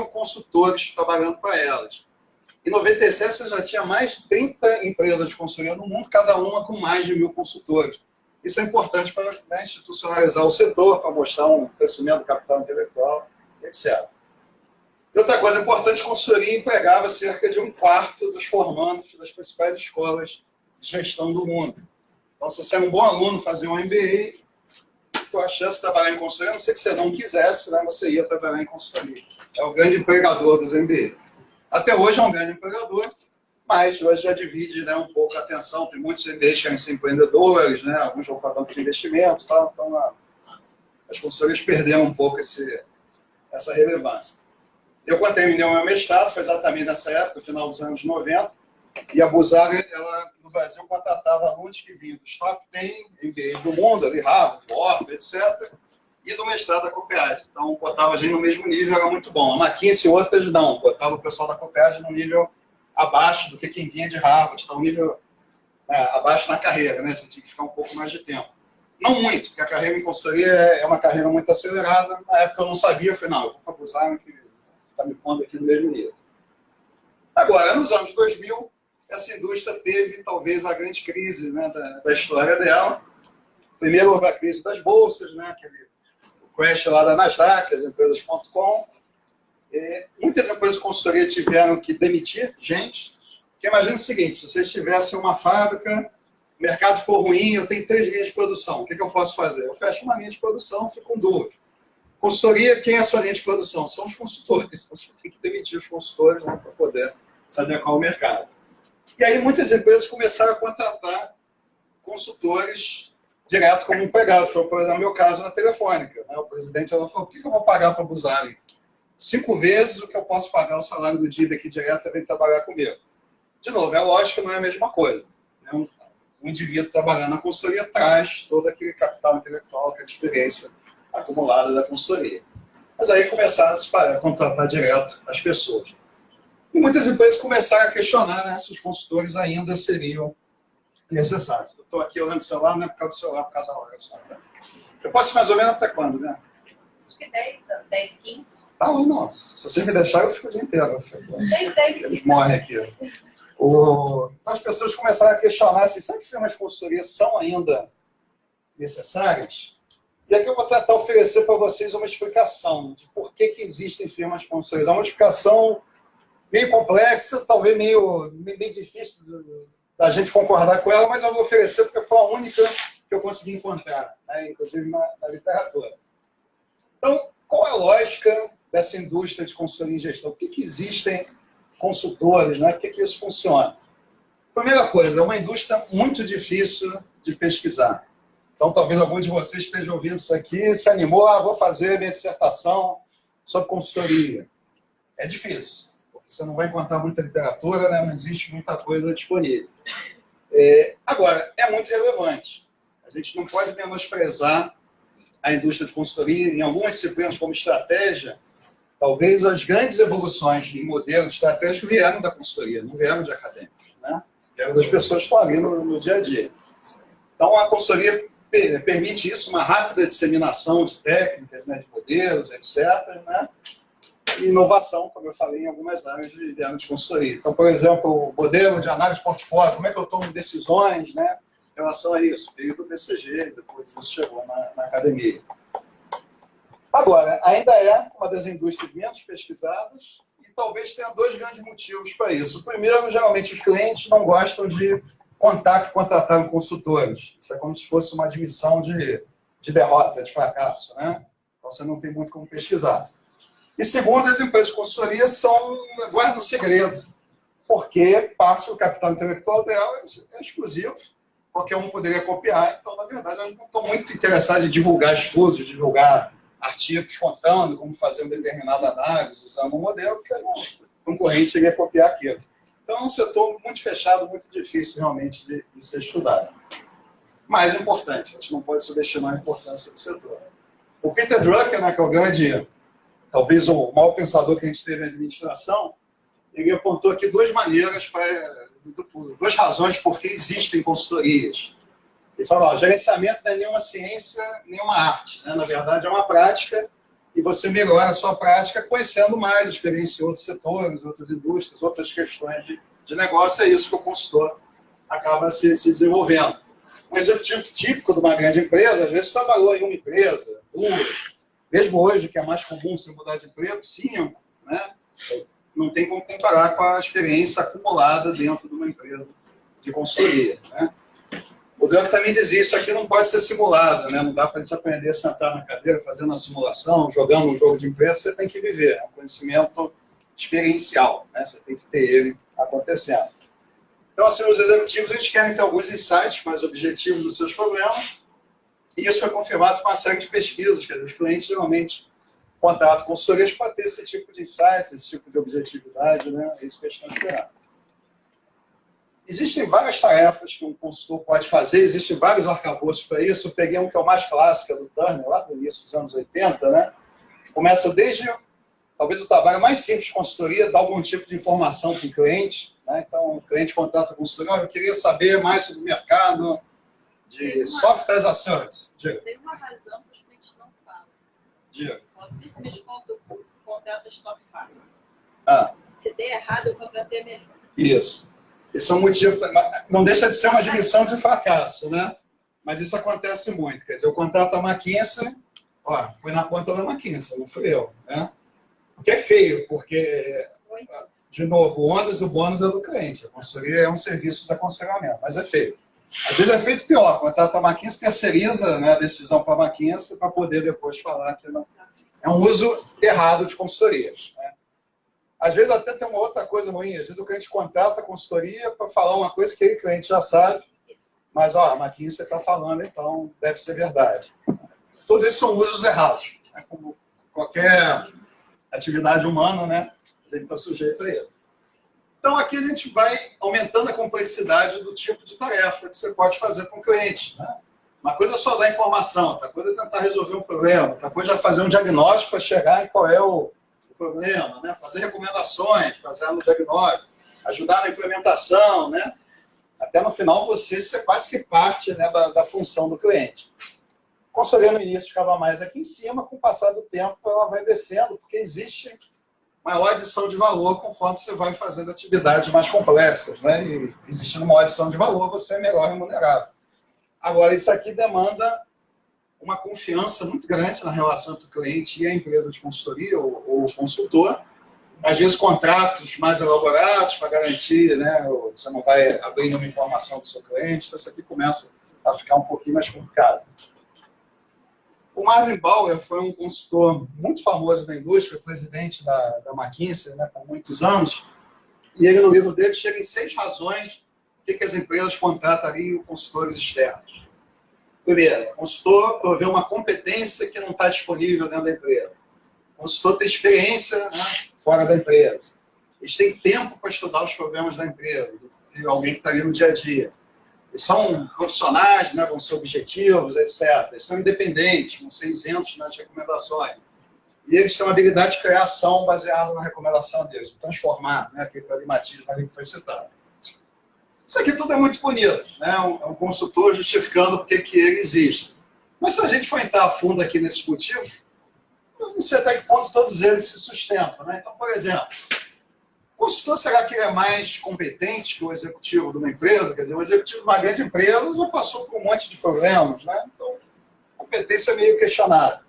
consultores trabalhando para elas. Em 97, você já tinha mais de 30 empresas de consultoria no mundo, cada uma com mais de 1.000 consultores. Isso é importante para, né, institucionalizar o setor, para mostrar um crescimento do capital intelectual, etc. E outra coisa importante, a consultoria empregava cerca de 1/4 dos formandos das principais escolas de gestão do mundo. Então, se você é um bom aluno, fazer um MBA, com a chance de trabalhar em consultoria, a não ser que você não quisesse, né, você ia trabalhar em consultoria. É o grande empregador dos MBA. Até hoje é um grande empregador, mas hoje já divide, né, um pouco a atenção. Tem muitos MBAs que querem ser empreendedores, né, alguns vão para banco de investimentos, tal, então as consultorias perderam um pouco essa relevância. Eu, quando terminei o meu mestrado, foi exatamente nessa época, no final dos anos 90, e a Busari, ela, no Brasil, contratava alunos que vinham dos top 10 MBAs do mundo, ali, Harvard, Wharton, etc., e do mestrado da COPEAD. Então, botava a gente no mesmo nível, era muito bom. A McKinsey e outras, não. Botava o pessoal da COPEAD no nível abaixo do que quem vinha de Harvard. Então, um nível abaixo na carreira, né? Você tinha que ficar um pouco mais de tempo. Não muito, porque a carreira em consultoria é uma carreira muito acelerada. Na época eu não sabia, eu falei, não, eu vou para a Busari, que está me pondo aqui no mesmo nível. Agora, nos anos 2000, essa indústria teve, talvez, a grande crise, né, da história dela. Primeiro houve a crise das bolsas, né, aquele crash lá da Nasdaq, as empresas.com. Muitas empresas de consultoria tiveram que demitir gente. Porque imagina o seguinte, se vocês tivessem uma fábrica, o mercado ficou ruim, eu tenho 3 linhas de produção, o que eu posso fazer? Eu fecho uma linha de produção, fico com 2. Consultoria, quem é a sua linha de produção? São os consultores. Você tem que demitir os consultores, né, para poder se adequar ao mercado. E aí muitas empresas começaram a contratar consultores direto como empregado. Foi, por exemplo, o meu caso na Telefônica. Né? O presidente falou, o que eu vou pagar para a Busari? 5 vezes o que eu posso pagar o salário do DIB aqui direto vem trabalhar comigo. De novo, é lógico que não é a mesma coisa. Né? Um indivíduo trabalhando na consultoria traz todo aquele capital intelectual, aquela experiência acumulada da consultoria. Mas aí começaram a contratar direto as pessoas. E muitas empresas começaram a questionar, né, se os consultores ainda seriam necessários. Eu estou aqui olhando o celular, não é por causa do celular, por causa da hora só. Né? Eu posso ir mais ou menos até quando, né? Acho que 10, 15. Ah, nossa, se você me deixar, eu fico o dia inteiro. 10, eles morrem aqui. Então as pessoas começaram a questionar assim, será que firmas de consultoria são ainda necessárias? E aqui eu vou tentar oferecer para vocês uma explicação de por que existem firmas de consultoria. É uma explicação meio complexa, talvez meio difícil da gente concordar com ela, mas eu vou oferecer porque foi a única que eu consegui encontrar, né, inclusive na literatura. Então, qual é a lógica dessa indústria de consultoria e gestão? Por que existem consultores? Né? Por que isso funciona? Primeira coisa, é uma indústria muito difícil de pesquisar. Então, talvez algum de vocês esteja ouvindo isso aqui e se animou, vou fazer minha dissertação sobre consultoria. É difícil, porque você não vai encontrar muita literatura, né? Não existe muita coisa disponível. Agora, é muito relevante. A gente não pode menosprezar a indústria de consultoria. Em algumas disciplinas, como estratégia, talvez as grandes evoluções em modelo estratégico vieram da consultoria, não vieram de acadêmicos, né? Vieram das pessoas que estão ali no dia a dia. Então, a consultoria permite isso, uma rápida disseminação de técnicas, né, de modelos, etc., né? E inovação, como eu falei, em algumas áreas vieram de consultoria. Então, por exemplo, o modelo de análise de portfólio, como é que eu tomo decisões, né, em relação a isso? Veio do BCG, depois isso chegou na academia. Agora, ainda é uma das indústrias menos pesquisadas e talvez tenha 2 grandes motivos para isso. O primeiro, geralmente, os clientes não gostam de contar que contrataram consultores. Isso é como se fosse uma admissão de derrota, de fracasso, né? Então, você não tem muito como pesquisar. E segundo, as empresas de consultoria guardam segredo, porque parte do capital intelectual delas é exclusivo, qualquer um poderia copiar, então, na verdade, elas não estão muito interessadas em divulgar estudos, divulgar artigos contando como fazer uma determinada análise, usando um modelo, porque o concorrente iria copiar aquilo. Então, é um setor muito fechado, muito difícil, realmente, de ser estudado. Mais importante, a gente não pode subestimar a importância do setor. O Peter Drucker, né, que é o grande, talvez o maior pensador que a gente teve na administração, ele apontou aqui 2 maneiras, 2 razões por que existem consultorias. Ele fala, o gerenciamento não é nenhuma ciência, nenhuma arte, né? Na verdade, é uma prática e você melhora a sua prática conhecendo mais, experiência em outros setores, outras indústrias, outras questões de negócio. É isso que o consultor acaba se desenvolvendo. Um executivo típico de uma grande empresa, às vezes trabalhou em uma empresa, duas, mesmo hoje, que é mais comum você mudar de emprego, 5, né? Não tem como comparar com a experiência acumulada dentro de uma empresa de consultoria, né? O Dani também dizia, isso aqui não pode ser simulado, né? Não dá para a gente aprender a sentar na cadeira, fazendo uma simulação, jogando um jogo de empresa, você tem que viver. É um conhecimento experiencial, né? Você tem que ter ele acontecendo. Então, assim, os executivos, eles querem ter alguns insights mais objetivos dos seus problemas, e isso foi confirmado por uma série de pesquisas, quer dizer, os clientes geralmente contratam consultorias para ter esse tipo de insights, esse tipo de objetividade, né? É isso que eles estão esperando. Existem várias tarefas que um consultor pode fazer, existem vários arcabouços para isso. Eu peguei um que é o mais clássico, é do Turner, lá do início dos anos 80, né? Começa desde, talvez, o trabalho mais simples de consultoria, dar algum tipo de informação para o cliente, né? Então, o cliente contrata a consultoria, eu queria saber mais sobre o mercado de software as a service. Diga. Tem uma razão que os clientes não falam. Diga. Dificilmente quando o contrato stop fala. Ah. Se der errado, eu contratei melhor. Isso. Esse é um motivo, não deixa de ser uma admissão de fracasso, né? Mas isso acontece muito. Quer dizer, eu contrato a McKinsey, ó, foi na conta da McKinsey, não fui eu, né? O que é feio, porque, de novo, o ônus e o bônus é do cliente. A consultoria é um serviço de aconselhamento, mas é feio. Às vezes é feito pior, contrata a McKinsey, terceiriza, né, a decisão para a McKinsey para poder depois falar que não. É um uso errado de consultoria, né? Às vezes até tem uma outra coisa ruim, às vezes o cliente contrata a consultoria para falar uma coisa que o cliente já sabe, mas ó, a McKinsey está falando, então deve ser verdade. Todos esses são usos errados, né? Como qualquer atividade humana, né? Tem que estar sujeito a ele. Então aqui a gente vai aumentando a complexidade do tipo de tarefa que você pode fazer com o cliente, né? Uma coisa é só dar informação, outra coisa é tentar resolver um problema, outra coisa é fazer um diagnóstico para chegar em qual é o problema, né? Fazer recomendações, fazer no diagnóstico, ajudar na implementação, né? Até no final você ser quase que parte, né, da função do cliente. A consultoria no início ficava mais aqui em cima, com o passar do tempo ela vai descendo, porque existe maior adição de valor conforme você vai fazendo atividades mais complexas, né? E existindo maior adição de valor, você é melhor remunerado. Agora, isso aqui demanda uma confiança muito grande na relação entre o cliente e a empresa de consultoria ou o consultor. Às vezes, contratos mais elaborados para garantir, né, você não vai abrir nenhuma informação do seu cliente, então isso aqui começa a ficar um pouquinho mais complicado. O Marvin Bauer foi um consultor muito famoso na indústria, presidente da McKinsey, né, por muitos anos, e ele, no livro dele, chega em 6 razões por que as empresas contratariam consultores externos. Primeiro, o consultor provê uma competência que não está disponível dentro da empresa. O consultor tem experiência, né, fora da empresa. Eles têm tempo para estudar os problemas da empresa, de alguém que está ali no dia a dia. Eles são profissionais, né, vão ser objetivos, etc. Eles são independentes, vão ser isentos nas recomendações. E eles têm uma habilidade de criar ação baseada na recomendação deles, de transformar, né, aquele pragmatismo ali que foi citado. Isso aqui tudo é muito bonito, né? É um consultor justificando por que ele existe. Mas se a gente for entrar a fundo aqui nesses motivos, eu não sei até que ponto todos eles se sustentam, né? Então, por exemplo, o consultor, será que ele é mais competente que o executivo de uma empresa? Quer dizer, o executivo de uma grande empresa já passou por um monte de problemas, né? Então, a competência é meio questionável.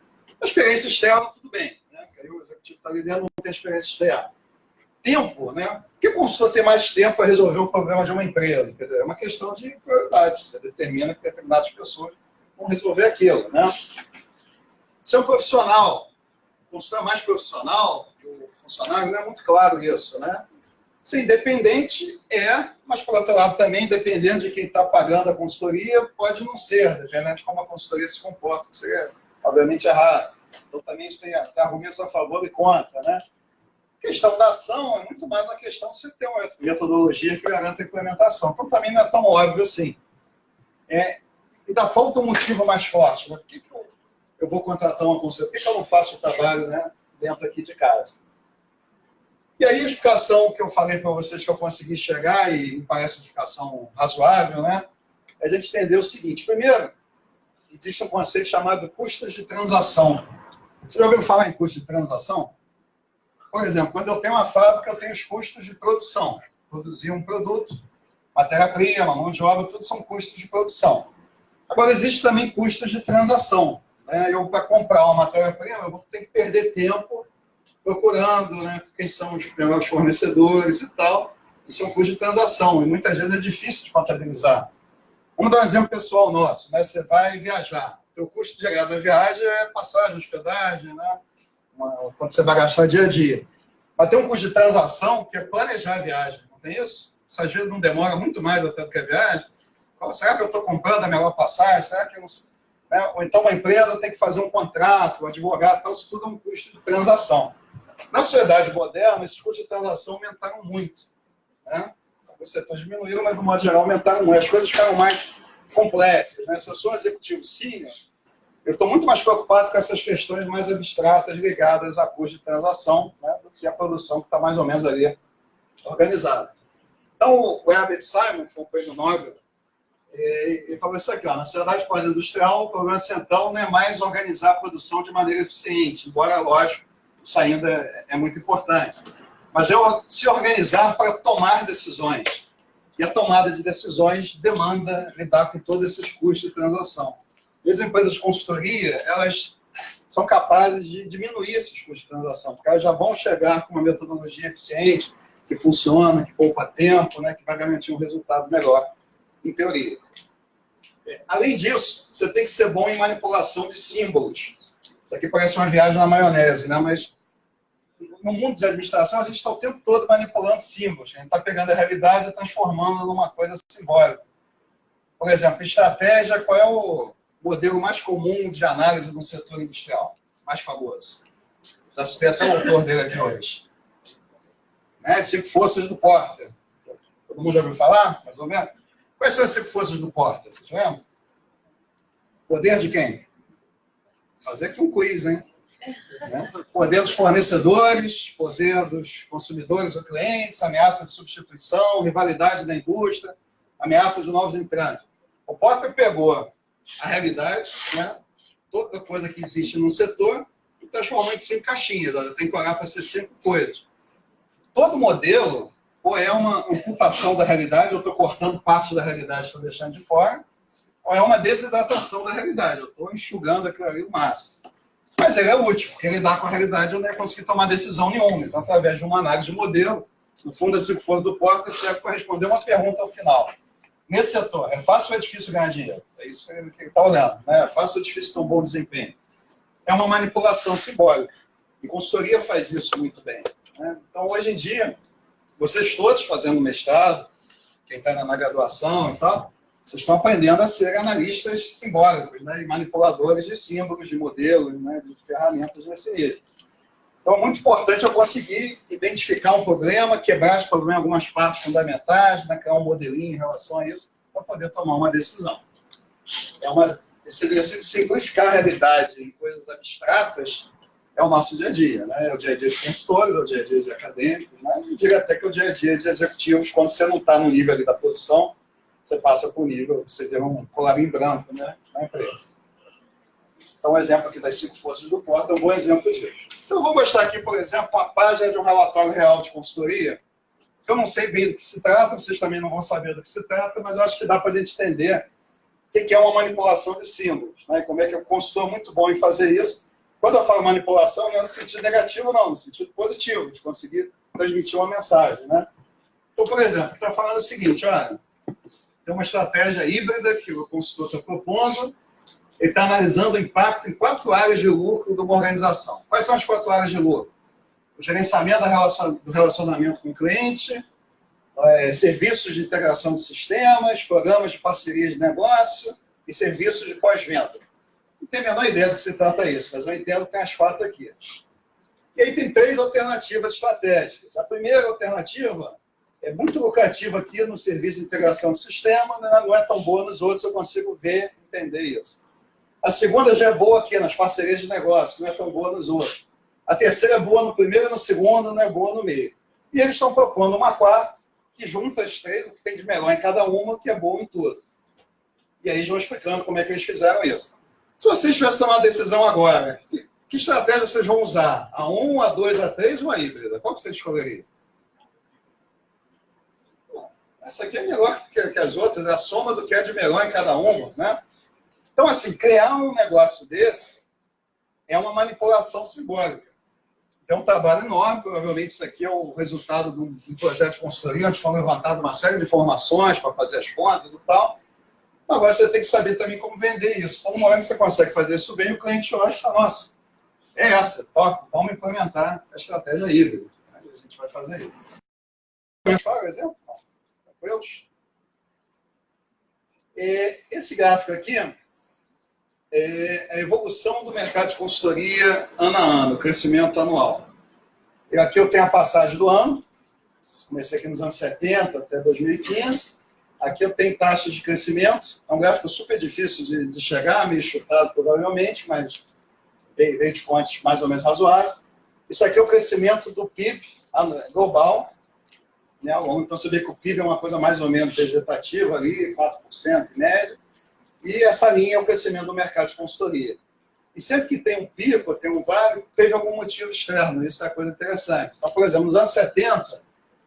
A experiência externa, tudo bem, né? Porque aí o executivo está ali dentro, não tem experiência externa. Tempo, né? Por que o consultor tem mais tempo para resolver o problema de uma empresa? Entendeu? É uma questão de prioridade. Você determina que determinadas pessoas vão resolver aquilo, né? Ser um profissional, o consultor é mais profissional que o funcionário, não é muito claro isso, né? Ser independente mas, por outro lado, também, dependendo de quem está pagando a consultoria, pode não ser, dependendo de como a consultoria se comporta, que seria, obviamente, errado. Então, também isso tem argumentos a favor e contra, né? A questão da ação é muito mais uma questão de você ter uma metodologia que garanta a implementação. Então, também não é tão óbvio assim. Ainda falta um motivo mais forte, né? Por que eu vou contratar uma consultoria? Por que eu não faço o trabalho, né, dentro aqui de casa? E aí, a explicação que eu falei para vocês que eu consegui chegar, e me parece uma explicação razoável, né, é a gente entender o seguinte. Primeiro, existe um conceito chamado custos de transação. Você já ouviu falar em custo de transação? Por exemplo, quando eu tenho uma fábrica, eu tenho os custos de produção. Produzir um produto, matéria-prima, mão de obra, tudo são custos de produção. Agora, existe também custos de transação. Né? Eu, para comprar uma matéria-prima, eu vou ter que perder tempo procurando, né, quem são os melhores fornecedores e tal. Isso é um custo de transação, e muitas vezes é difícil de contabilizar. Vamos dar um exemplo pessoal nosso. Né? Você vai viajar. O teu custo direto da viagem é passagem, hospedagem, né? Quando você vai gastar dia a dia. Mas tem um custo de transação que é planejar a viagem, não tem isso? Isso às vezes não demora muito mais até do que a viagem. Será que eu estou comprando a melhor passagem? Será que eu não... Né? Ou então uma empresa tem que fazer um contrato, um advogado, tal, isso tudo é um custo de transação. Na sociedade moderna, esses custos de transação aumentaram muito. Né? Os setores diminuíram, mas, no modo geral, aumentaram muito. As coisas ficaram mais complexas. Né? Se eu sou um executivo senior, eu estou muito mais preocupado com essas questões mais abstratas ligadas a custo de transação, né, do que a produção que está mais ou menos ali organizada. Então, o Herbert Simon, que foi um prêmio Nobel, ele falou isso aqui, ó, na sociedade pós-industrial, o problema central não é mais organizar a produção de maneira eficiente, embora, lógico, isso ainda é muito importante. Mas é se organizar para tomar decisões. E a tomada de decisões demanda lidar com todos esses custos de transação. E as empresas de consultoria, elas são capazes de diminuir esses custos de transação, porque elas já vão chegar com uma metodologia eficiente, que funciona, que poupa tempo, né, que vai garantir um resultado melhor, em teoria. Além disso, você tem que ser bom em manipulação de símbolos. Isso aqui parece uma viagem na maionese, né? Mas no mundo de administração, a gente está o tempo todo manipulando símbolos. A gente está pegando a realidade e transformando numa coisa simbólica. Por exemplo, estratégia, qual é o modelo mais comum de análise no setor industrial? Mais famoso. Já citei até o autor dele aqui hoje. 5 forças do Porter. Todo mundo já ouviu falar, mais ou menos? Quais são as 5 forças do Porter? Vocês lembram? Poder de quem? Fazer aqui um quiz, hein? Poder dos fornecedores, poder dos consumidores ou clientes, ameaça de substituição, rivalidade da indústria, ameaça de novos entrantes. O Porter pegou a realidade, né, toda coisa que existe num setor, e transformou em 5 caixinhas. Olha, tem que olhar para essas 5 coisas. Todo modelo ou é uma ocultação da realidade, eu estou cortando parte da realidade, estou deixando de fora, ou é uma desidratação da realidade, eu estou enxugando aquilo ali o máximo. Mas ele é útil, porque lidar com a realidade eu não ia conseguir tomar decisão nenhuma. Então, através de uma análise de modelo, no fundo, as 5 forças do Porter serve para responder uma pergunta ao final. Nesse setor, é fácil ou é difícil ganhar dinheiro? É isso que ele está olhando. Né? É fácil ou difícil ter um bom desempenho? É uma manipulação simbólica. E consultoria faz isso muito bem. Né? Então, hoje em dia, vocês todos fazendo mestrado, quem está na graduação e tal, vocês estão aprendendo a ser analistas simbólicos, né? E manipuladores de símbolos, de modelos, né? De ferramentas nesse nível. Então, é muito importante eu conseguir identificar um problema, quebrar esse problema em algumas partes fundamentais, né? Criar um modelinho em relação a isso, para poder tomar uma decisão. Esse exercício de simplificar a realidade em coisas abstratas é o nosso dia a dia, né? É o dia a dia de consultores, é o dia a dia de acadêmicos, né? Eu diria até que é o dia a dia de executivos, quando você não está no nível ali da produção, você passa por nível, você vê um colarinho branco, né, na empresa. Então, um exemplo aqui das 5 forças do Porter é um bom exemplo disso. Então, eu vou mostrar aqui, por exemplo, uma página de um relatório real de consultoria. Eu não sei bem do que se trata, vocês também não vão saber do que se trata, mas eu acho que dá para a gente entender o que é uma manipulação de símbolos, né? Como é que o consultor é muito bom em fazer isso. Quando eu falo manipulação, não é no sentido negativo, não, no sentido positivo, de conseguir transmitir uma mensagem, né? Então, por exemplo, está falando o seguinte, olha, tem uma estratégia híbrida que o consultor está propondo, ele está analisando o impacto em 4 áreas de lucro de uma organização. Quais são as 4 áreas de lucro? O gerenciamento do relacionamento com o cliente, serviços de integração de sistemas, programas de parceria de negócio e serviços de pós-venda. Não tenho a menor ideia do que se trata isso, mas eu entendo que tem as 4 aqui. E aí tem 3 alternativas estratégicas. A primeira alternativa é muito lucrativa aqui no serviço de integração de sistema, né? Não é tão boa nos outros, eu consigo ver, entender isso. A segunda já é boa aqui, nas parcerias de negócio, não é tão boa nos outros. A terceira é boa no primeiro e no segundo, não é boa no meio. E eles estão propondo uma 4ª, que junta as 3, o que tem de melhor em cada uma, que é boa em tudo. E aí eles vão explicando como é que eles fizeram isso. Se vocês tivessem tomado uma decisão agora, Que estratégia vocês vão usar? A1, A2, A3 ou a híbrida? Qual que vocês escolheriam? Bom, essa aqui é melhor que as outras, é a soma do que é de melhor em cada uma, né? Então, assim, criar um negócio desse é uma manipulação simbólica. É um trabalho enorme, provavelmente isso aqui é o resultado de um projeto de consultoria, onde foram levantadas uma série de informações para fazer as contas e tal. Agora você tem que saber também como vender isso. Então, no momento que você consegue fazer isso bem, o cliente olha e fala, nossa, é essa, top, vamos implementar a estratégia híbrida. Aí a gente vai fazer isso. Por exemplo, tranquilos? Esse gráfico aqui é a evolução do mercado de consultoria ano a ano, crescimento anual. E aqui eu tenho a passagem do ano, comecei aqui nos anos 70 até 2015. Aqui eu tenho taxas de crescimento, é um gráfico super difícil de chegar, meio chutado provavelmente, mas veio de fontes mais ou menos razoáveis. Isso aqui é o crescimento do PIB global, né? Então você vê que o PIB é uma coisa mais ou menos vegetativa ali, 4% em média, e essa linha é o crescimento do mercado de consultoria. E sempre que tem um pico, tem um vale, teve algum motivo externo, isso é uma coisa interessante. Então, por exemplo, nos anos 70,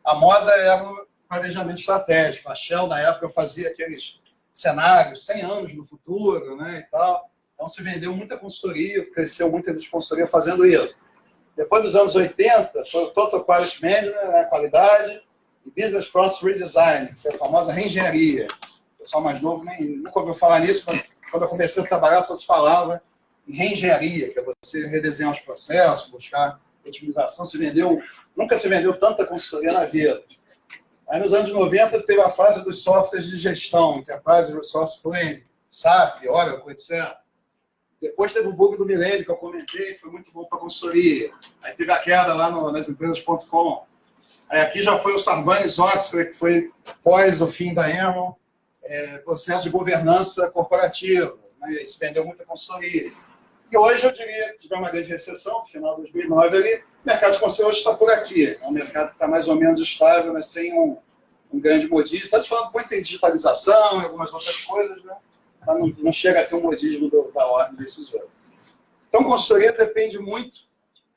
a moda era o planejamento estratégico. A Shell, na época, fazia aqueles cenários, 100 anos no futuro, né, e tal. Então, se vendeu muita consultoria, cresceu muita consultoria fazendo isso. Depois dos anos 80, foi o Total Quality Management, né, qualidade, e Business Process Redesign, que é a famosa reengenharia. O pessoal mais novo nunca ouviu falar nisso, quando eu comecei a trabalhar, só se falava em reengenharia, que é você redesenhar os processos, buscar otimização. Nunca se vendeu tanta consultoria na vida. Aí, nos anos 90, teve a fase dos softwares de gestão, Enterprise Resource Planning, SAP, Oracle, etc. Depois teve o bug do milênio, que eu comentei, foi muito bom para a consultoria. Aí teve a queda lá nas empresas.com. Aí aqui já foi o Sarbanes-Oxley, que foi pós o fim da Enron, processo de governança corporativa, né? Se vendeu muita consultoria. E hoje, eu diria que tivemos uma grande recessão, no final de 2009, ali, o mercado de consultoria hoje está por aqui. É um mercado que está mais ou menos estável, né? Sem um grande modismo. Está se falando muito em digitalização e algumas outras coisas, né? Mas não chega a ter um modismo da ordem desses outros. Então, consultoria depende muito,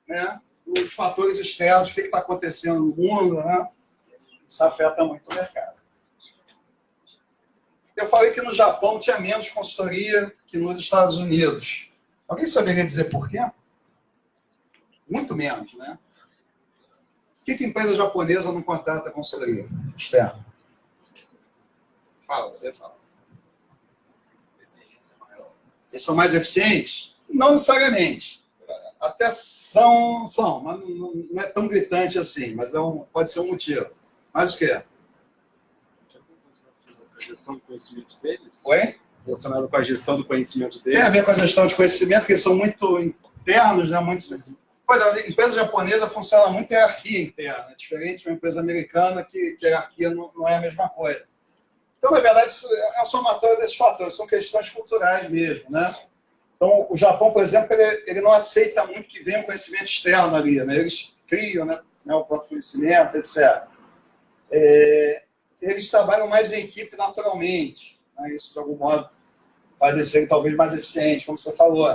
né, dos fatores externos, o que está acontecendo no mundo, né? Isso afeta muito o mercado. Eu falei que no Japão tinha menos consultoria que nos Estados Unidos. Alguém saberia dizer por quê? Muito menos, né? Por que a empresa japonesa não contrata consultoria externa? Fala, você fala. Eles são mais eficientes? Não necessariamente. Até são, mas não é tão gritante assim, mas pode ser um motivo. Mas o quê? A gestão do conhecimento deles? Oi? Relacionado com a gestão do conhecimento deles? Tem a ver com a gestão de conhecimento, porque eles são muito internos, né? Pois a empresa japonesa funciona muito em hierarquia interna, é diferente de uma empresa americana que a hierarquia não é a mesma coisa. Então, na verdade, isso é um somatório desses fatores, são questões culturais mesmo, né? Então, o Japão, por exemplo, ele não aceita muito que venha um conhecimento externo ali, né? Eles criam, né, o próprio conhecimento, etc. Eles trabalham mais em equipe naturalmente, né? Isso, de algum modo, faz eles serem talvez mais eficientes, como você falou.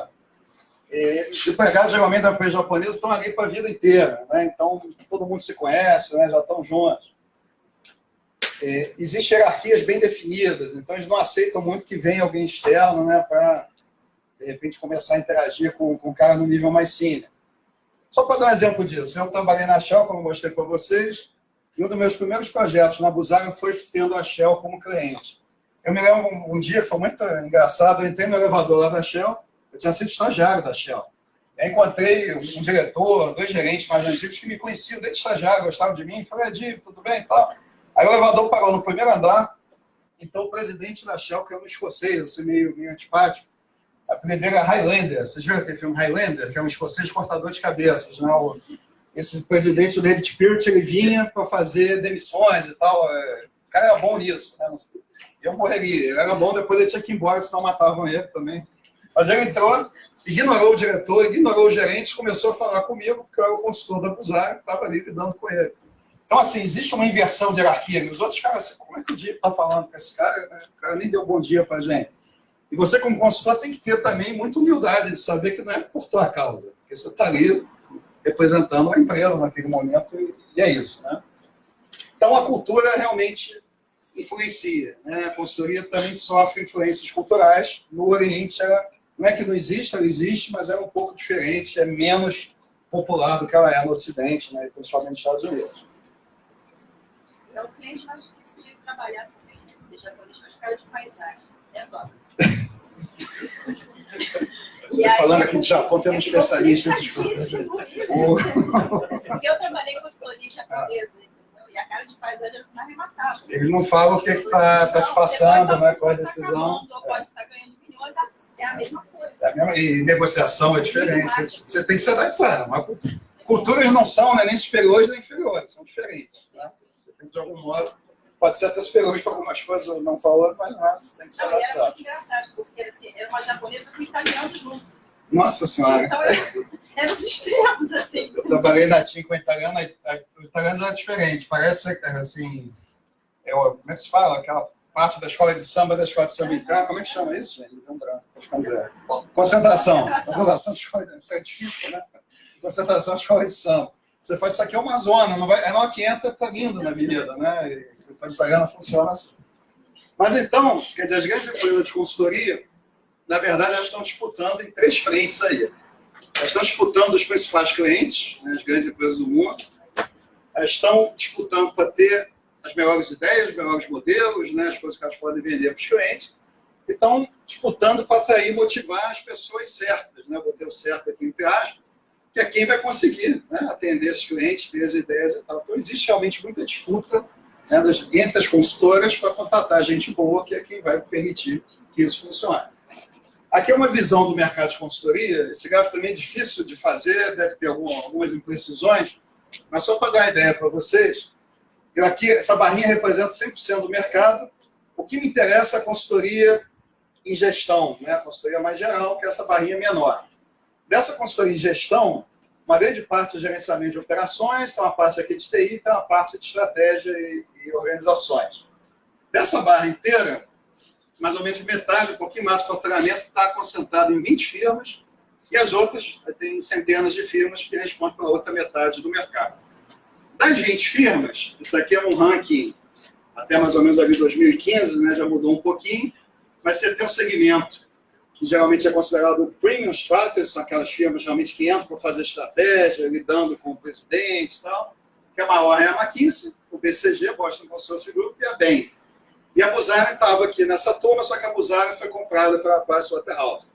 Os empregados, geralmente, da empresa japonesa estão ali para a vida inteira, né? Então, todo mundo se conhece, né? Já estão juntos. Existem hierarquias bem definidas, então eles não aceitam muito que venha alguém externo, né, para, de repente, começar a interagir com um cara no nível mais senior. Só para dar um exemplo disso, eu trabalhei na Shell, como eu mostrei para vocês, e um dos meus primeiros projetos na Buzaga foi tendo a Shell como cliente. Eu me lembro um dia, foi muito engraçado, eu entrei no elevador lá da Shell, eu tinha sido estagiário da Shell. Aí encontrei um diretor, 2 gerentes mais antigos que me conheciam desde estagiário, gostavam de mim, falei, Edi, tudo bem e tal. Aí o elevador parou no primeiro andar, então o presidente da Shell, que é um escocês, assim, meio antipático, a primeira era Highlander. Vocês viram aquele filme Highlander, que é um escocês cortador de cabeças, né? Esse presidente, o David Peart, ele vinha para fazer demissões e tal. O cara era bom nisso, né? Eu morreria. Ele era bom, depois ele tinha que ir embora, senão matavam ele também. Mas ele entrou, ignorou o diretor, ignorou o gerente, começou a falar comigo, porque eu era o consultor da Buzaga, estava ali lidando com ele. Então, assim, existe uma inversão de hierarquia. E os outros caras, assim, como é que o Diego está falando com esse cara? Né? O cara nem deu bom dia para a gente. E você, como consultor, tem que ter também muita humildade de saber que não é por tua causa. Porque você está ali representando uma empresa naquele momento e é isso, né? Então, a cultura realmente influencia, né? A consultoria também sofre influências culturais. No Oriente, não é que não existe, ela existe, mas é um pouco diferente, é menos popular do que ela é no Ocidente, né? Principalmente nos Estados Unidos. É o cliente mais difícil de trabalhar também, né? Porque japonês faz cara de paisagem. É dó. Falando aqui de Japão, tem um especialista de complicadíssimo isso. Porque eu trabalhei com consultoria japonesa, entendeu? E a cara de paisagem mais me matava. Eles não falam o que está se passando, né? Qual a decisão. Ou pode estar ganhando milhões, é a mesma coisa. E negociação é diferente. Você tem que se adaptar. Culturas não são, né, nem superiores nem inferiores, são diferentes. Né? Você tem, de algum modo, pode ser até superiores para algumas coisas, não para outras, mas nada, você tem que se Não, e era adaptar. muito engraçado, porque assim, era uma japonesa com italiano juntos. Nossa Senhora! Então, eram os extremos, assim. Eu trabalhei na TIM com italiano, os italianos eram diferentes. Parece, assim, como é que se fala? Aquela parte da escola de samba italiana. Como é que chama isso, gente? Não branco, tô ficando velho. Concentração de escola de samba. Isso é difícil, né? Concentração de escola de samba. Você faz isso aqui é uma zona, não vai, é na hora que entra, tá lindo na avenida, né? E o italiano funciona assim. Mas então, quer dizer, as grandes empresas de consultoria, na verdade, elas estão disputando em 3 frentes aí. Elas estão disputando os principais clientes, né, as grandes empresas do mundo. Elas estão disputando para ter as melhores ideias, os melhores modelos, né, as coisas que elas podem vender para os clientes. E estão disputando para atrair e motivar as pessoas certas, né? Vou ter o certo aqui entre aspas, que é quem vai conseguir, né, atender esses clientes, ter as ideias e tal. Então, existe realmente muita disputa, né, entre as consultoras para contratar gente boa, que é quem vai permitir que isso funcione. Aqui é uma visão do mercado de consultoria. Esse gráfico também é difícil de fazer, deve ter algumas imprecisões, mas só para dar uma ideia para vocês, essa barrinha representa 100% do mercado. O que me interessa é a consultoria em gestão, né? A consultoria mais geral, que é essa barrinha menor. Dessa consultoria em gestão, uma grande parte é gerenciamento de operações, tem uma parte aqui de TI, tem uma parte de estratégia e organizações. Dessa barra inteira, mais ou menos metade, um pouquinho mais do faturamento está concentrado em 20 firmas e as outras tem centenas de firmas que respondem para a outra metade do mercado. Das 20 firmas, isso aqui é um ranking até mais ou menos ali 2015, né, já mudou um pouquinho, mas você tem um segmento que geralmente é considerado Premium Strategy, são aquelas firmas realmente que entram para fazer estratégia, lidando com o presidente e tal, que a maior é a McKinsey, o BCG, Boston Consulting Group, e a Bain. E a Buzara estava aqui nessa turma, só que a Buzara foi comprada pela Pricewaterhouse.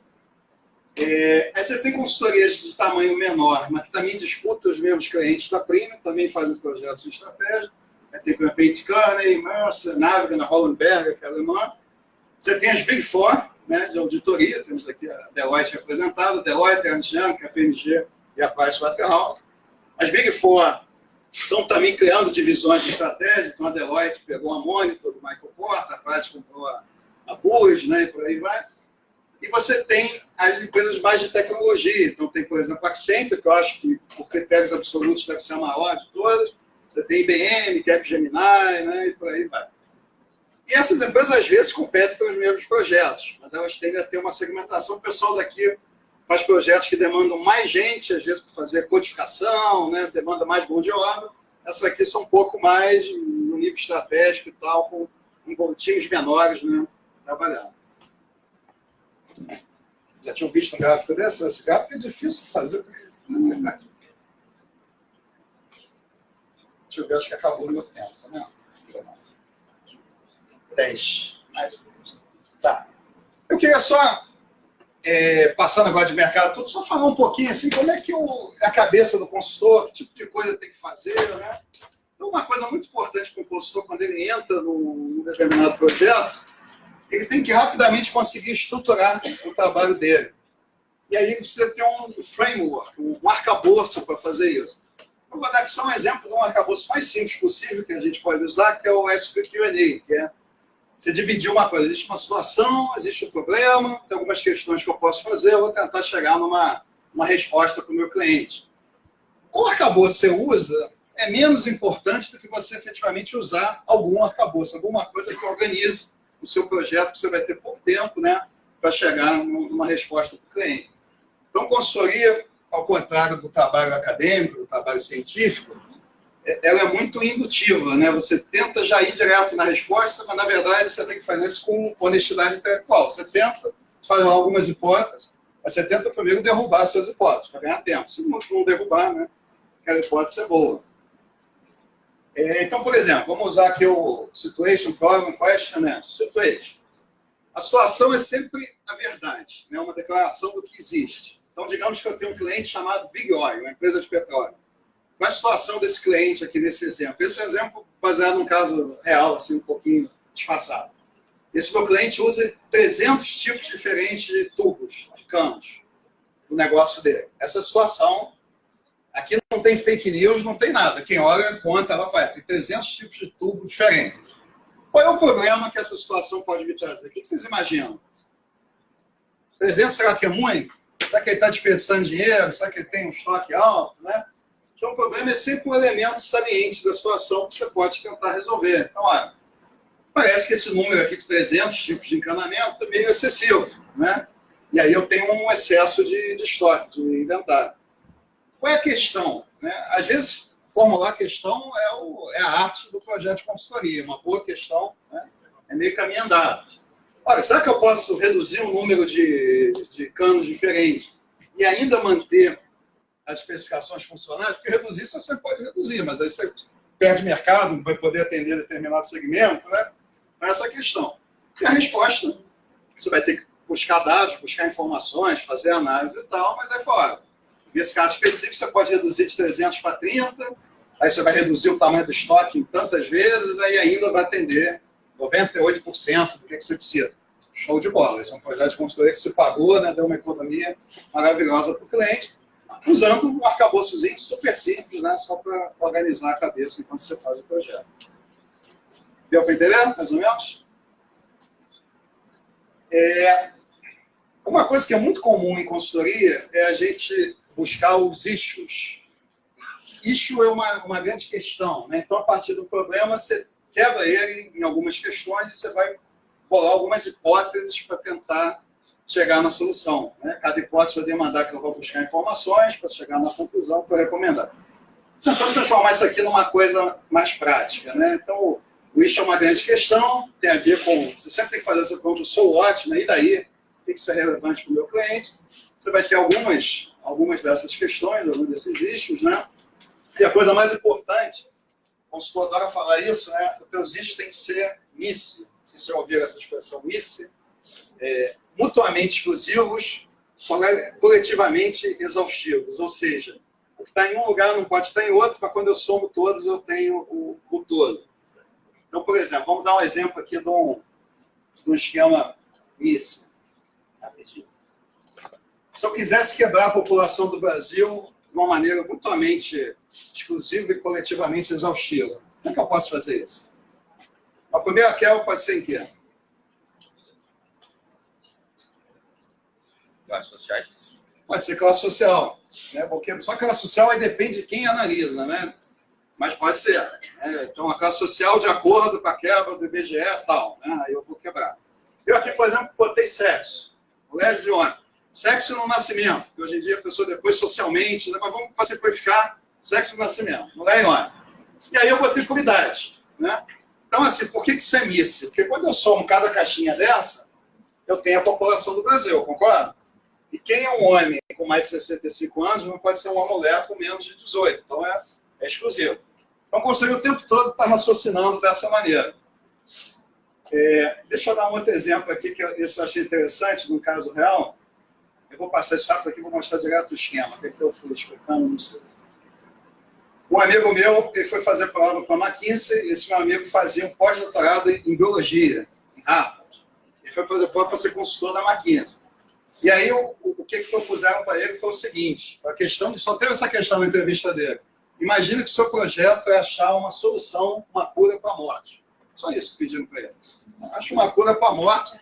Aí você tem consultorias de tamanho menor, mas que também disputam os mesmos clientes da Premium, também fazem projetos de estratégia. Tem a Page Kearney, Mercer, Navigan, Hollenberger, que é alemã. Você tem as Big Four, né, de auditoria, temos aqui a Deloitte representada, a Deloitte, a Ernst Young, a KPMG e a Pricewaterhouse. As Big Four estão também criando divisões de estratégia, então a Deloitte pegou a Monitor do Michael Porter, a Price comprou a Booz, né, e por aí vai. E você tem as empresas mais de tecnologia, então tem, por exemplo, a Accenture, que eu acho que, por critérios absolutos, deve ser a maior de todas. Você tem IBM, Capgemini, né, e por aí vai. E essas empresas, às vezes, competem pelos mesmos projetos, mas elas tendem a ter uma segmentação. O pessoal daqui faz projetos que demandam mais gente, às vezes, para fazer codificação, né, demanda mais mão de obra. Essas aqui são um pouco mais no nível estratégico e tal, com times menores, né, trabalhando. Já tinham visto um gráfico desse? Esse gráfico é difícil de fazer. Deixa eu ver, acho que acabou o meu tempo, tá vendo? 10. Tá. Eu queria só, passando agora de mercado, tudo, só falar um pouquinho assim, como é que a cabeça do consultor, que tipo de coisa tem que fazer, né? Então, uma coisa muito importante para o consultor, quando ele entra num determinado projeto, ele tem que rapidamente conseguir estruturar o trabalho dele. E aí você tem um framework, um arcabouço para fazer isso. Eu vou dar aqui só um exemplo de um arcabouço mais simples possível que a gente pode usar, que é o SQQA, que é você dividir uma coisa. Existe uma situação, existe um problema, tem algumas questões que eu posso fazer, eu vou tentar chegar numa resposta para o meu cliente. O arcabouço que você usa é menos importante do que você efetivamente usar algum arcabouço, alguma coisa que organize o seu projeto, que você vai ter pouco tempo, né, para chegar numa resposta para o cliente. Então, consultoria, ao contrário do trabalho acadêmico, do trabalho científico, ela é muito indutiva, né? Você tenta já ir direto na resposta, mas, na verdade, você tem que fazer isso com honestidade intelectual. Você tenta fazer algumas hipóteses, mas você tenta primeiro derrubar suas hipóteses, para ganhar tempo. Se não derrubar, né, aquela hipótese é boa. Então, por exemplo, vamos usar aqui o Situation, Problem, Question, Answer. Situation. A situação é sempre a verdade, né? Uma declaração do que existe. Então, digamos que eu tenho um cliente chamado Big Oil, uma empresa de petróleo. Qual é a situação desse cliente aqui nesse exemplo? Esse é um exemplo baseado num caso real, assim, um pouquinho disfarçado. Esse meu cliente usa 300 tipos diferentes de tubos, de canos, do negócio dele. Essa situação, aqui não tem fake news, não tem nada. Quem olha, conta, ela faz. Tem 300 tipos de tubo diferentes. Qual é o problema que essa situação pode me trazer? O que vocês imaginam? 300, será que é muito? Será que ele está desperdiçando dinheiro? Será que ele tem um estoque alto? Né? Então, o problema é sempre um elemento saliente da situação que você pode tentar resolver. Então, olha, parece que esse número aqui de 300 tipos de encanamento é meio excessivo, né? E aí eu tenho um excesso de estoque, de inventário. Qual é a questão? Né? Às vezes, formular a questão é a arte do projeto de consultoria. Uma boa questão, né? É meio caminho andado. Olha, será que eu posso reduzir o número de canos diferentes e ainda manter as especificações funcionais? Porque reduzir você pode reduzir, mas aí você perde mercado, não vai poder atender determinado segmento, né? Essa é a questão. E a resposta, você vai ter que buscar dados, buscar informações, fazer análise e tal, mas aí fora. Nesse caso específico, você pode reduzir de 300 para 30, aí você vai reduzir o tamanho do estoque em tantas vezes, aí ainda vai atender 98% do que você precisa. Show de bola. Esse é um projeto de consultoria que se pagou, né? Deu uma economia maravilhosa para o cliente, usando um arcabouçozinho super simples, né? Só para organizar a cabeça enquanto você faz o projeto. Deu para entender, mais ou menos? Uma coisa que é muito comum em consultoria é a gente buscar os issues. Issue é uma grande questão, né? Então, a partir do problema, você quebra ele em algumas questões e você vai bolar algumas hipóteses para tentar chegar na solução, né? Cada hipótese vai demandar que eu vou buscar informações para chegar na conclusão que eu recomendar. Tentando transformar isso aqui numa coisa mais prática, né? Então, o issue é uma grande questão, tem a ver com... Você sempre tem que fazer essa pergunta, so what, né? E daí? Tem que ser relevante para o meu cliente. Você vai ter algumas dessas questões, alguns desses issues, né? E a coisa mais importante, o consultor adora falar isso, né? Os teus issues têm que ser MICE, se você ouvir essa expressão MICE, mutuamente exclusivos, coletivamente exaustivos. Ou seja, o que está em um lugar não pode estar em outro, para quando eu somo todos, eu tenho o todo. Então, por exemplo, vamos dar um exemplo aqui de um esquema MICE. Rapidinho. Se eu quisesse quebrar a população do Brasil de uma maneira mutuamente exclusiva e coletivamente exaustiva, como é que eu posso fazer isso? A primeira quebra pode ser em quê? Classes sociais. Pode ser classe social. Né? Porque só classe social aí depende de quem analisa, né? Mas pode ser. Né? Então, a classe social de acordo com a quebra do IBGE e tal. Né? Aí eu vou quebrar. Eu aqui, por exemplo, botei sexo. Mulheres e homens. Sexo no nascimento. Que hoje em dia a pessoa depois socialmente, né? Mas vamos para simplificar, sexo no nascimento. Mulher e homem. E aí eu botei por idade. Né? Então, assim, por que isso é MICE? Porque quando eu somo cada caixinha dessa, eu tenho a população do Brasil, concorda? E quem é um homem com mais de 65 anos não pode ser uma mulher com menos de 18. Então, é exclusivo. Então, construir o tempo todo está raciocinando dessa maneira. Deixa eu dar um outro exemplo aqui, que isso eu achei interessante, num caso real. Eu vou passar isso rápido aqui e vou mostrar direto o esquema. O que eu fui explicando, não sei. Um amigo meu, ele foi fazer prova com a McKinsey, esse meu amigo fazia um pós-doutorado em biologia, em Harvard. Ele foi fazer prova para ser consultor da McKinsey. E aí, o que propuseram para ele foi o seguinte, a questão, só teve essa questão na entrevista dele. Imagina que o seu projeto é achar uma solução, uma cura para a morte. Só isso que pediram para ele. Acha uma cura para a morte,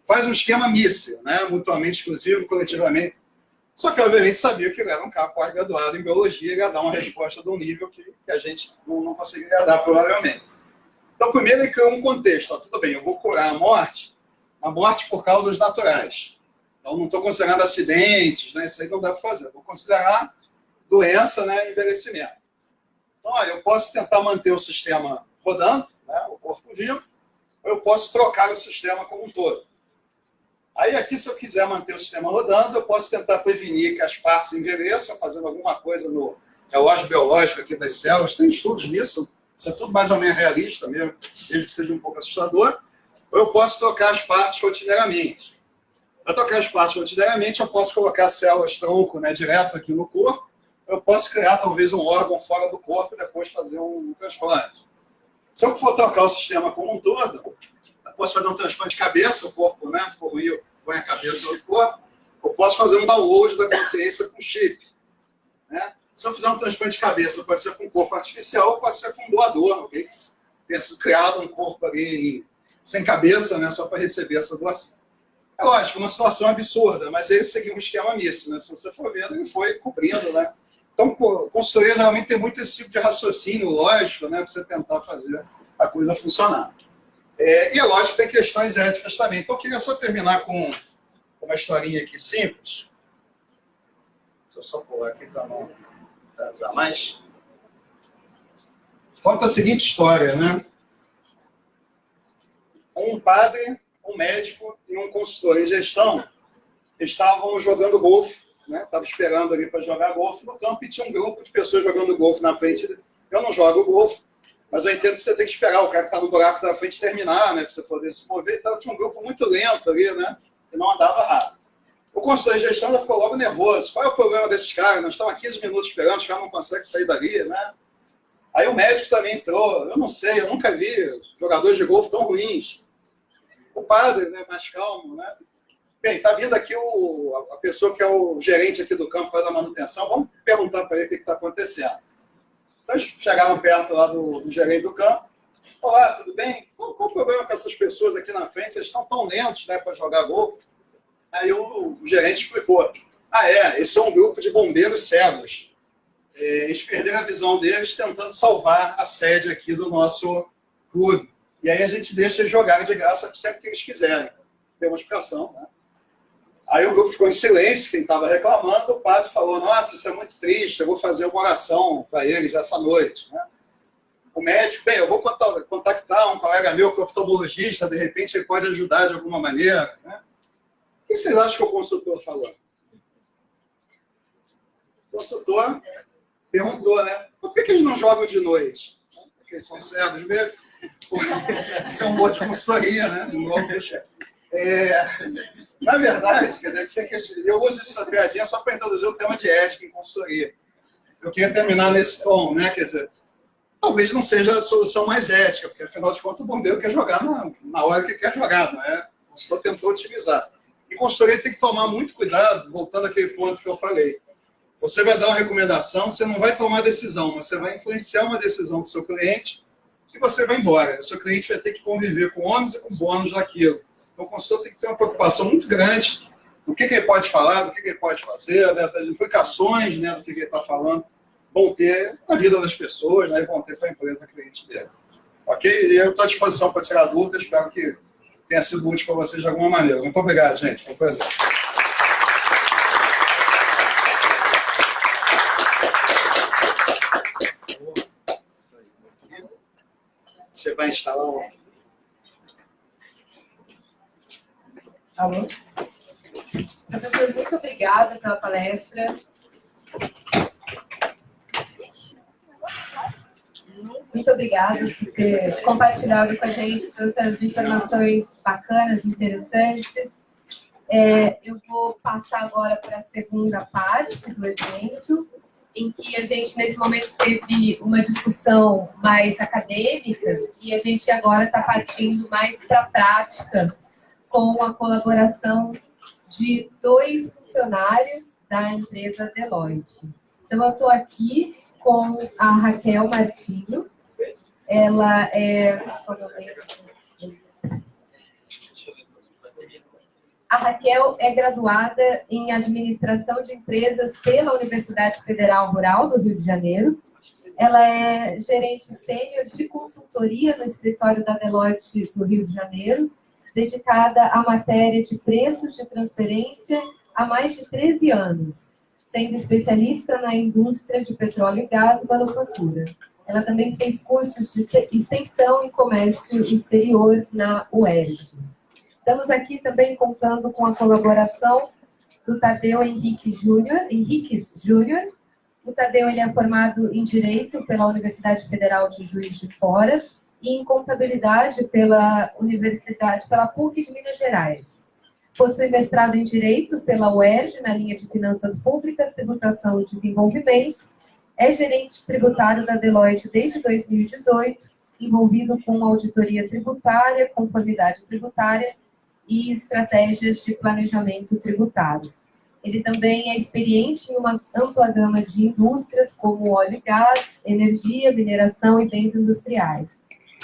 faz um esquema MICE, né? Mutuamente exclusivo, coletivamente. Só que, obviamente, sabia que ele era um cara pós-graduado em biologia e ia dar uma resposta de um nível que a gente não conseguiria dar, provavelmente. Então, primeiro, ele criou um contexto. Tudo bem, eu vou curar a morte por causas naturais. Então, não estou considerando acidentes, né? Isso aí não dá para fazer. Vou considerar doença, né? Envelhecimento. Então, ó, eu posso tentar manter o sistema rodando, né? O corpo vivo, ou eu posso trocar o sistema como um todo. Aí, aqui, se eu quiser manter o sistema rodando, eu posso tentar prevenir que as partes envelheçam, fazendo alguma coisa no relógio biológico aqui das células. Tem estudos nisso. Isso é tudo mais ou menos realista mesmo, mesmo que seja um pouco assustador. Ou eu posso trocar as partes rotineiramente. Para trocar as partes rotineiramente, eu posso colocar células-tronco, né, direto aqui no corpo. Eu posso criar, talvez, um órgão fora do corpo e depois fazer um transplante. Se eu for trocar o sistema como um todo, eu posso fazer um transplante de cabeça, o corpo, né, ficou ruim, eu ponho a cabeça no outro corpo. Eu posso fazer um download da consciência com chip. Né? Se eu fizer um transplante de cabeça, pode ser com um corpo artificial, pode ser com um doador. Alguém que tenha criado um corpo ali sem cabeça, né, só para receber essa doação. É lógico, uma situação absurda, mas ele seguiu um esquema misto, né? Se você for vendo, ele foi cobrindo, né? Então, consultoria geralmente tem muito esse tipo de raciocínio lógico, né? Para você tentar fazer a coisa funcionar. E é lógico que tem questões éticas também. Então, eu queria só terminar com uma historinha aqui simples. Deixa eu só pular aqui para não atrasar mais. Conta a seguinte história, né? Um padre, um médico e um consultor em gestão estavam jogando golfe, né? Estavam esperando ali para jogar golfe no campo e tinha um grupo de pessoas jogando golfe na frente. Eu não jogo golfe, mas eu entendo que você tem que esperar o cara que está no buraco da frente terminar, né? Para você poder se mover. Então tinha um grupo muito lento ali, né? E não andava rápido. O consultor de gestão ficou logo nervoso. Qual é o problema desses caras? Nós estamos há 15 minutos esperando, os caras não conseguem sair dali, né? Aí o médico também entrou. Eu não sei, eu nunca vi jogadores de golfe tão ruins. O padre, né, mais calmo, né? Bem, está vindo aqui a pessoa que é o gerente aqui do campo, faz a manutenção. Vamos perguntar para ele o que está acontecendo. Então, eles chegaram perto lá do gerente do campo. Olá, tudo bem? Qual o problema com essas pessoas aqui na frente? Eles estão tão lentos, né, para jogar golfe. Aí o gerente explicou. Esse é um grupo de bombeiros cegos. Eles perderam a visão deles tentando salvar a sede aqui do nosso clube. E aí a gente deixa eles jogarem de graça sempre que eles quiserem. Tem uma explicação, né? Aí o grupo ficou em silêncio, quem estava reclamando, o padre falou, nossa, isso é muito triste, eu vou fazer uma oração para eles essa noite. Né? O médico, bem, eu vou contactar um colega meu que é oftalmologista, de repente ele pode ajudar de alguma maneira. Né? O que vocês acham que o consultor falou? O consultor perguntou, né? Por que eles não jogam de noite? Porque eles são cegos mesmo. Isso é um modo de consultoria, né? Na verdade, eu uso essa piadinha só para introduzir o tema de ética em consultoria. Eu queria terminar nesse tom, né? Quer dizer, talvez não seja a solução mais ética, porque afinal de contas o bombeiro quer jogar na hora que quer jogar, não é? O consultor tentou otimizar. E consultoria tem que tomar muito cuidado, voltando àquele ponto que eu falei. Você vai dar uma recomendação, você não vai tomar decisão, mas você vai influenciar uma decisão do seu cliente e você vai embora. O seu cliente vai ter que conviver com ônus e com bônus daquilo. Então, o consultor tem que ter uma preocupação muito grande do que ele pode falar, do que ele pode fazer, né, das implicações, né, do que ele está falando, vão ter na vida das pessoas, né, e vão ter para a empresa cliente dele. Ok? E eu estou à disposição para tirar dúvidas, espero que tenha sido útil para vocês de alguma maneira. Muito obrigado, gente. Foi um prazer. Você vai instalar o... Alô? Professor, muito obrigada pela palestra. Muito obrigada por ter compartilhado com a gente tantas informações bacanas, interessantes. Eu vou passar agora para a segunda parte do evento, em que a gente, nesse momento, teve uma discussão mais acadêmica e a gente agora está partindo mais para a prática, com a colaboração de 2 funcionários da empresa Deloitte. Então, eu estou aqui com a Raquel Martinho. Ela é... A Raquel é graduada em Administração de Empresas pela Universidade Federal Rural do Rio de Janeiro. Ela é gerente sênior de consultoria no escritório da Deloitte do Rio de Janeiro dedicada à matéria de preços de transferência há mais de 13 anos, sendo especialista na indústria de petróleo e gás e manufatura. Ela também fez cursos de extensão em comércio exterior na UERJ. Estamos aqui também contando com a colaboração do Tadeu Henriques Júnior. O Tadeu ele é formado em Direito pela Universidade Federal de Juiz de Fora e em Contabilidade pela PUC de Minas Gerais. Possui mestrado em Direito pela UERJ na linha de Finanças Públicas, Tributação e Desenvolvimento. É gerente tributário da Deloitte desde 2018, envolvido com auditoria tributária, conformidade tributária e estratégias de planejamento tributário. Ele também é experiente em uma ampla gama de indústrias, como óleo e gás, energia, mineração e bens industriais.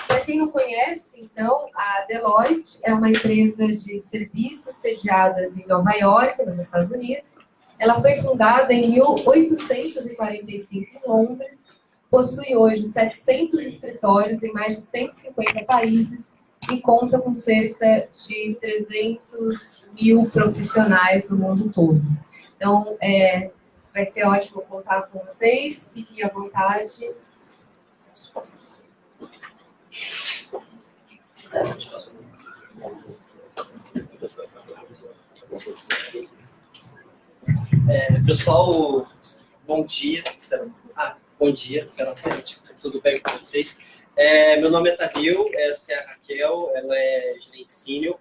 Para quem não conhece, então, a Deloitte é uma empresa de serviços sediadas em Nova York, nos Estados Unidos. Ela foi fundada em 1845 em Londres, possui hoje 700 escritórios em mais de 150 países e conta com cerca de 300 mil profissionais no mundo todo. Então, vai ser ótimo contar com vocês, fiquem à vontade. Pessoal, bom dia. Bom dia, sinceramente. Tudo bem com vocês? Meu nome é Tadeu, essa é a Raquel, ela é gerente sênior.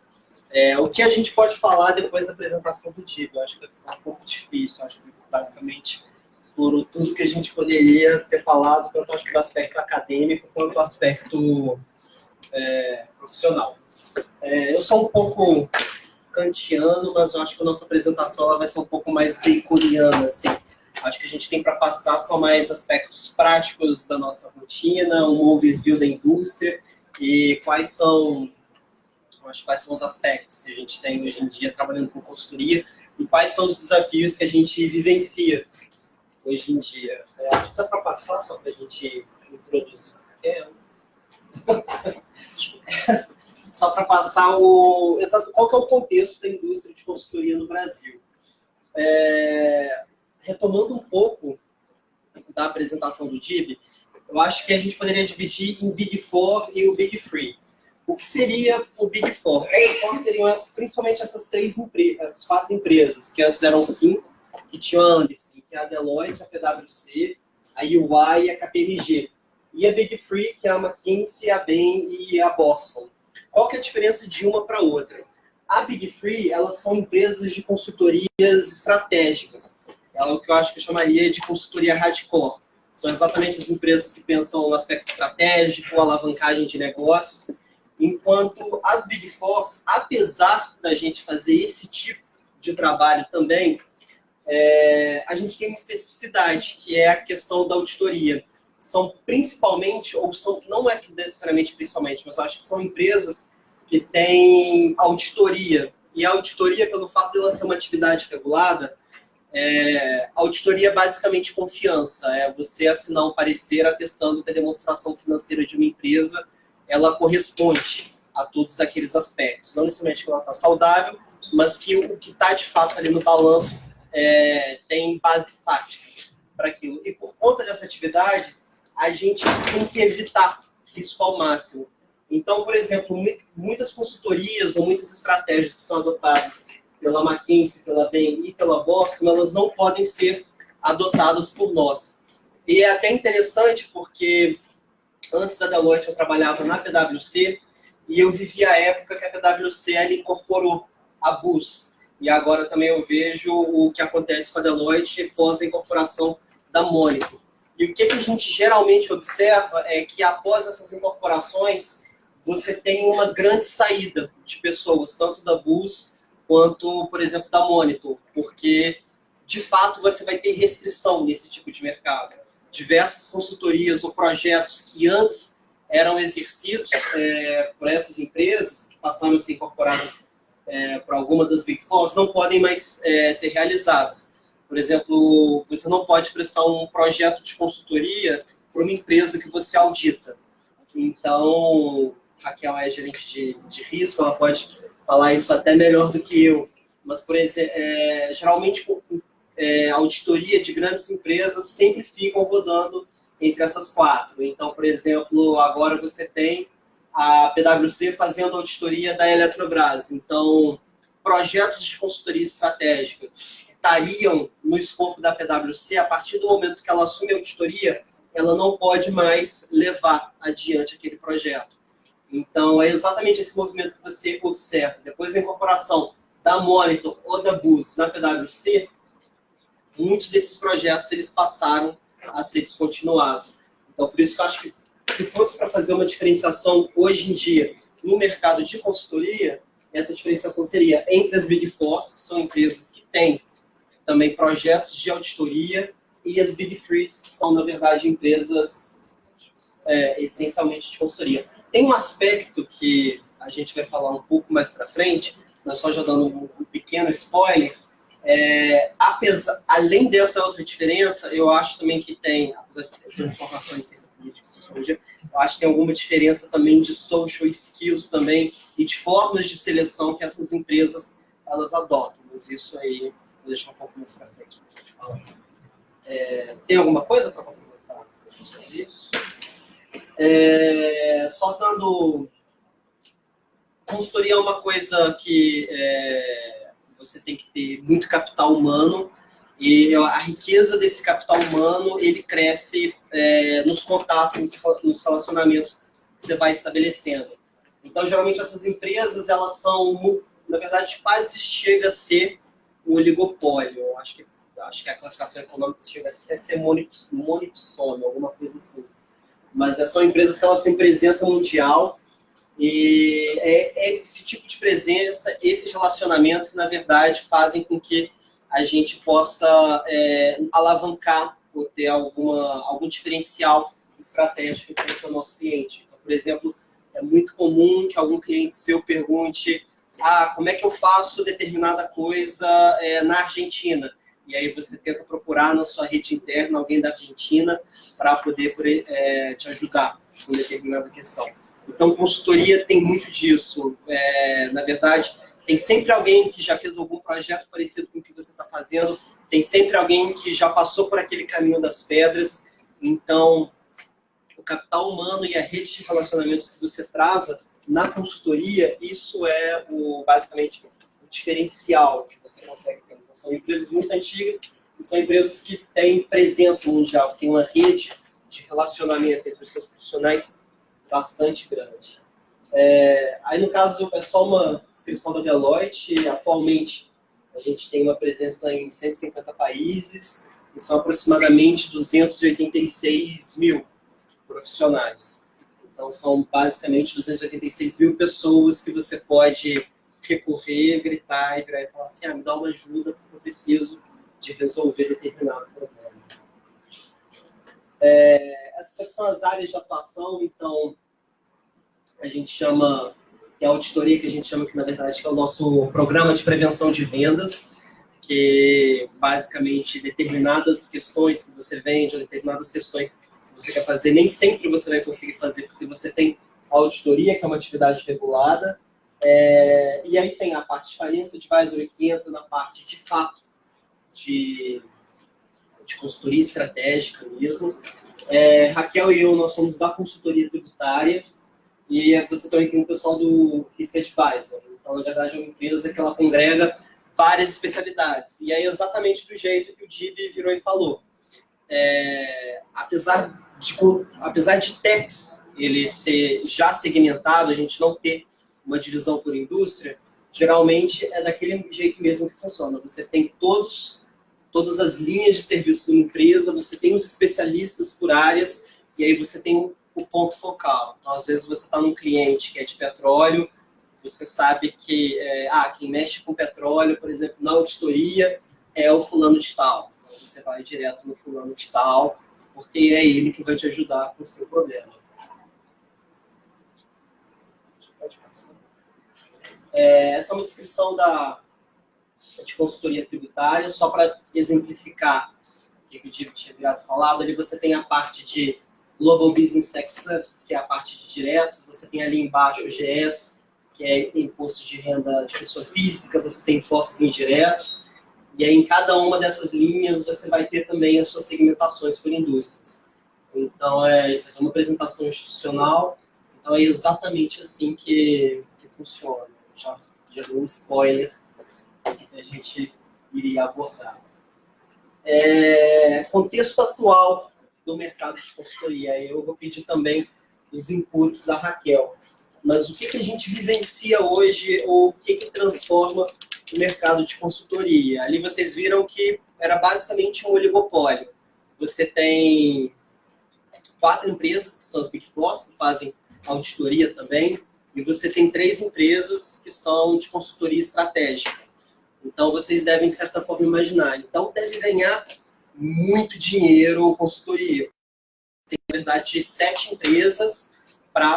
O que a gente pode falar depois da apresentação do DIB? Eu acho que vai ficar um pouco difícil, acho que basicamente explorou tudo que a gente poderia ter falado, tanto acho, do aspecto acadêmico quanto do aspecto profissional. Eu sou um pouco kantiano, mas eu acho que a nossa apresentação ela vai ser um pouco mais baconiana, assim. Acho que a gente tem para passar são mais aspectos práticos da nossa rotina, um overview da indústria e quais são os aspectos que a gente tem hoje em dia trabalhando com consultoria e quais são os desafios que a gente vivencia hoje em dia. Acho que dá para passar só para a gente introduzir. Só para passar qual que é o contexto da indústria de consultoria no Brasil. Retomando um pouco da apresentação do DIB, eu acho que a gente poderia dividir em Big Four e o Big Three. O que seria o Big Four? Quais seriam principalmente essas quatro empresas, que antes eram 5, que tinham a Anderson, que é a Deloitte, a PwC, a EY e a KPMG. E a Big Three, que é a McKinsey, a Bain e a Boston. Qual que é a diferença de uma para outra? A Big Three, elas são empresas de consultorias estratégicas. É o que eu acho que eu chamaria de consultoria hardcore. São exatamente as empresas que pensam no aspecto estratégico, alavancagem de negócios, enquanto as Big Four, apesar da gente fazer esse tipo de trabalho também, a gente tem uma especificidade, que é a questão da auditoria. São principalmente, não é necessariamente principalmente, mas eu acho que são empresas que têm auditoria. E a auditoria, pelo fato de ela ser uma atividade regulada, auditoria é basicamente confiança. É você assinar um parecer atestando que a demonstração financeira de uma empresa ela corresponde a todos aqueles aspectos. Não necessariamente que ela está saudável, mas que o que está de fato ali no balanço tem base fática para aquilo. E por conta dessa atividade, a gente tem que evitar risco ao máximo. Então, por exemplo, muitas consultorias ou muitas estratégias que são adotadas pela McKinsey, pela Bain e pela Boston, elas não podem ser adotadas por nós. E é até interessante porque antes da Deloitte eu trabalhava na PwC e eu vivi a época que a PwC ela incorporou a BUS. E agora também eu vejo o que acontece com a Deloitte pós a incorporação da Mônica. E o que a gente geralmente observa é que após essas incorporações você tem uma grande saída de pessoas, tanto da BUS quanto, por exemplo, da Monitor, porque, de fato, você vai ter restrição nesse tipo de mercado. Diversas consultorias ou projetos que antes eram exercidos por essas empresas, que passaram a ser incorporadas para alguma das Big Four, não podem mais ser realizadas. Por exemplo, você não pode prestar um projeto de consultoria para uma empresa que você audita. Então, Raquel é gerente de risco, ela pode falar isso até melhor do que eu. Mas, por exemplo, geralmente, a auditoria de grandes empresas sempre ficam rodando entre essas 4. Então, por exemplo, agora você tem a PwC fazendo auditoria da Eletrobras. Então, projetos de consultoria estratégica que estariam no escopo da PwC, a partir do momento que ela assume a auditoria, ela não pode mais levar adiante aquele projeto. Então, é exatamente esse movimento que você observa. Depois da incorporação da Monitor ou da Booz na PwC, muitos desses projetos eles passaram a ser descontinuados. Então, por isso que eu acho que se fosse para fazer uma diferenciação hoje em dia no mercado de consultoria, essa diferenciação seria entre as Big Four, que são empresas que têm também projetos de auditoria, e as Big Three, que são, na verdade, empresas essencialmente de consultoria. Tem um aspecto que a gente vai falar um pouco mais para frente, mas só já dando um pequeno spoiler. Além dessa outra diferença, eu acho também que tem, apesar de ter formação em ciência política e sociologia, eu acho que tem alguma diferença também de social skills também e de formas de seleção que essas empresas elas adotam. Mas isso aí vou deixar um pouco mais para frente para a gente falar. Tem alguma coisa para complementar sobre isso? Só dando... Consultoria é uma coisa que você tem que ter muito capital humano, e a riqueza desse capital humano, ele cresce nos contatos, nos relacionamentos que você vai estabelecendo. Então, geralmente, essas empresas, elas são, na verdade, quase chega a ser um oligopólio. Eu acho que a classificação econômica chega até a ser monopsômio, alguma coisa assim. Mas são empresas que elas têm presença mundial, e é esse tipo de presença, esse relacionamento que, na verdade, fazem com que a gente possa alavancar ou ter algum diferencial estratégico frente ao nosso cliente. Então, por exemplo, é muito comum que algum cliente seu pergunte como é que eu faço determinada coisa na Argentina? E aí você tenta procurar na sua rede interna alguém da Argentina para poder te ajudar com determinada questão. Então, consultoria tem muito disso. Na verdade, tem sempre alguém que já fez algum projeto parecido com o que você está fazendo, tem sempre alguém que já passou por aquele caminho das pedras. Então, o capital humano e a rede de relacionamentos que você trava na consultoria, isso é basicamente o diferencial que você consegue ter. Então, são empresas muito antigas e são empresas que têm presença mundial, que têm uma rede de relacionamento entre os seus profissionais bastante grande. Aí, no caso, é só uma descrição da Deloitte. Atualmente, a gente tem uma presença em 150 países e são aproximadamente 286 mil profissionais. Então, são basicamente 286 mil pessoas que você pode recorrer, gritar e virar e falar assim, me dá uma ajuda porque eu preciso de resolver determinado problema. Essas são as áreas de atuação. Então, a gente chama, tem a auditoria que a gente chama que, na verdade, que é o nosso programa de prevenção de vendas, que basicamente determinadas questões que você vende, ou determinadas questões que você quer fazer, nem sempre você vai conseguir fazer, porque você tem a auditoria, que é uma atividade regulada, e aí tem a parte de Financial Advisory, que entra na parte, de fato, de consultoria estratégica mesmo. Raquel e eu, nós somos da consultoria tributária, e você também tem o pessoal do Risk Advisor. Então, na verdade, é uma empresa que ela congrega várias especialidades. E é exatamente do jeito que o DIB virou e falou. Apesar de techs ele ser já segmentado, a gente não ter uma divisão por indústria, geralmente é daquele jeito mesmo que funciona. Você tem todas as linhas de serviço da empresa, você tem os especialistas por áreas, e aí você tem o ponto focal. Então, às vezes, você está num cliente que é de petróleo, você sabe que quem mexe com petróleo, por exemplo, na auditoria, é o fulano de tal. Então, você vai direto no fulano de tal, porque é ele que vai te ajudar com o seu problema. Essa é uma descrição de consultoria tributária, só para exemplificar o que o Diego tinha falado. Ali você tem a parte de Global Business Tax Services, que é a parte de diretos, você tem ali embaixo o GS, que é imposto de renda de pessoa física, você tem impostos indiretos, e aí em cada uma dessas linhas você vai ter também as suas segmentações por indústrias. Então, isso aqui é uma apresentação institucional, então é exatamente assim que funciona. Já dei um spoiler que a gente iria abordar. Contexto atual do mercado de consultoria. Eu vou pedir também os inputs da Raquel. Mas o que a gente vivencia hoje, ou o que transforma o mercado de consultoria? Ali vocês viram que era basicamente um oligopólio. Você tem 4 empresas, que são as Big Four, que fazem auditoria também, e você tem 3 empresas que são de consultoria estratégica. Então, vocês devem, de certa forma, imaginar. Então, deve ganhar muito dinheiro consultoria. Tem, na verdade, 7 empresas para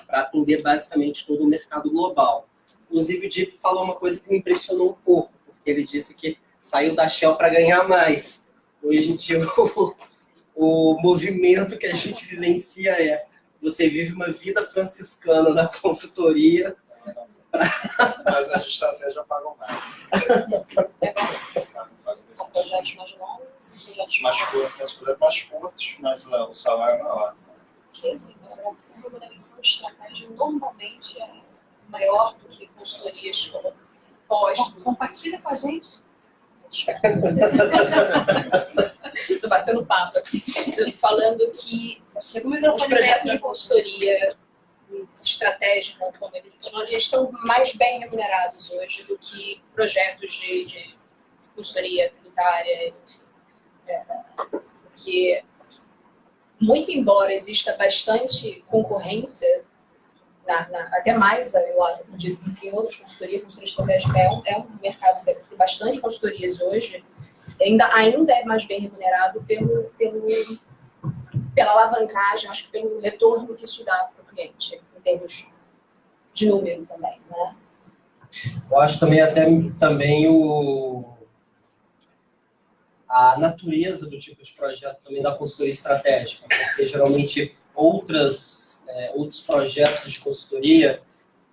atender basicamente todo o mercado global. Inclusive, o Diego falou uma coisa que me impressionou um pouco, porque ele disse que saiu da Shell para ganhar mais. Hoje em dia, o movimento que a gente vivencia você vive uma vida franciscana na consultoria. Mas as estratégias pagam mais. São projetos mais longos, são projetos mais curtos, mas o salário é maior. Sim. A remuneração de estratégia normalmente é maior do que consultorias como postos. Compartilha com a gente. Estou batendo papo aqui. Falando que os projetos de consultoria estratégica, como eles são mais bem remunerados hoje do que projetos de consultoria tributária, enfim. Porque, muito embora exista bastante concorrência, até mais, eu acredito, do que em outras consultorias, a consultoria estratégica é um mercado que tem bastante consultorias hoje, ainda é mais bem remunerado pela alavancagem, acho que pelo retorno que isso dá para o cliente, em termos de número também, né? Eu acho também a natureza do tipo de projeto também da consultoria estratégica, porque geralmente outros projetos de consultoria,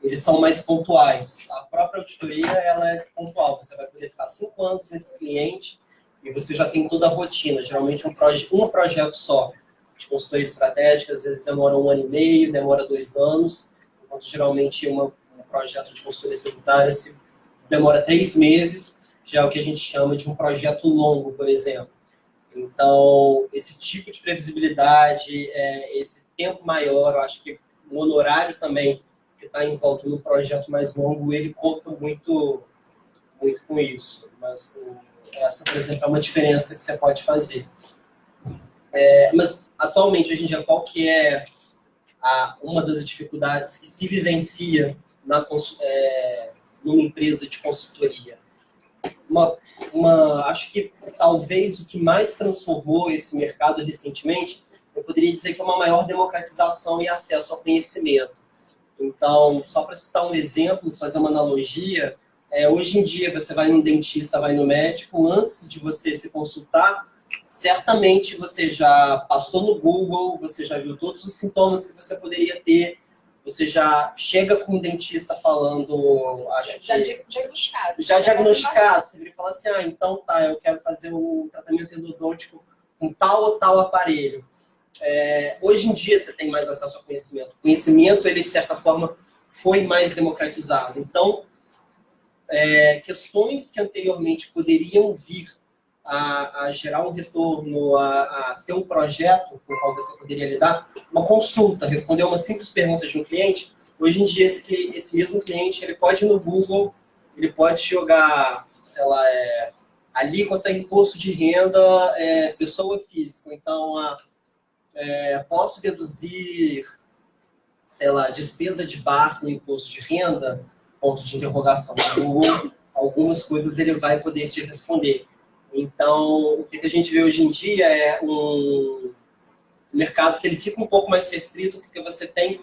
eles são mais pontuais. A própria auditoria, ela é pontual, você vai poder ficar 5 anos nesse cliente e você já tem toda a rotina, geralmente um projeto só. De consultoria estratégica, às vezes demora 1 ano e meio, demora 2 anos, enquanto geralmente um projeto de consultoria tributária demora 3 meses, já é o que a gente chama de um projeto longo, por exemplo. Então, esse tipo de previsibilidade, esse tempo maior, eu acho que o honorário também, que está em volta no projeto mais longo, ele conta muito, muito com isso. Mas essa, por exemplo, é uma diferença que você pode fazer. Mas, atualmente, hoje em dia, qual que é uma das dificuldades que se vivencia numa empresa de consultoria? Acho que talvez o que mais transformou esse mercado recentemente, eu poderia dizer que é uma maior democratização e acesso ao conhecimento. Então, só para citar um exemplo, fazer uma analogia, hoje em dia você vai no dentista, vai no médico, antes de você se consultar, certamente você já passou no Google, você já viu todos os sintomas que você poderia ter, você já chega com o dentista falando... Já diagnosticado. Você vira e fala assim, então tá, eu quero fazer o tratamento endodôntico com tal ou tal aparelho. Hoje em dia você tem mais acesso ao conhecimento. O conhecimento, ele de certa forma, foi mais democratizado. Então, questões que anteriormente poderiam vir a gerar um retorno, a ser um projeto com o qual você poderia lidar, uma consulta, responder uma simples pergunta de um cliente. Hoje em dia, esse mesmo cliente, ele pode ir no Google, ele pode jogar, sei lá, alíquota imposto de renda pessoa física. Então, posso deduzir, sei lá, despesa de bar no imposto de renda? Ponto de interrogação. No Google, algumas coisas ele vai poder te responder. Então, o que a gente vê hoje em dia é um mercado que ele fica um pouco mais restrito, porque você tem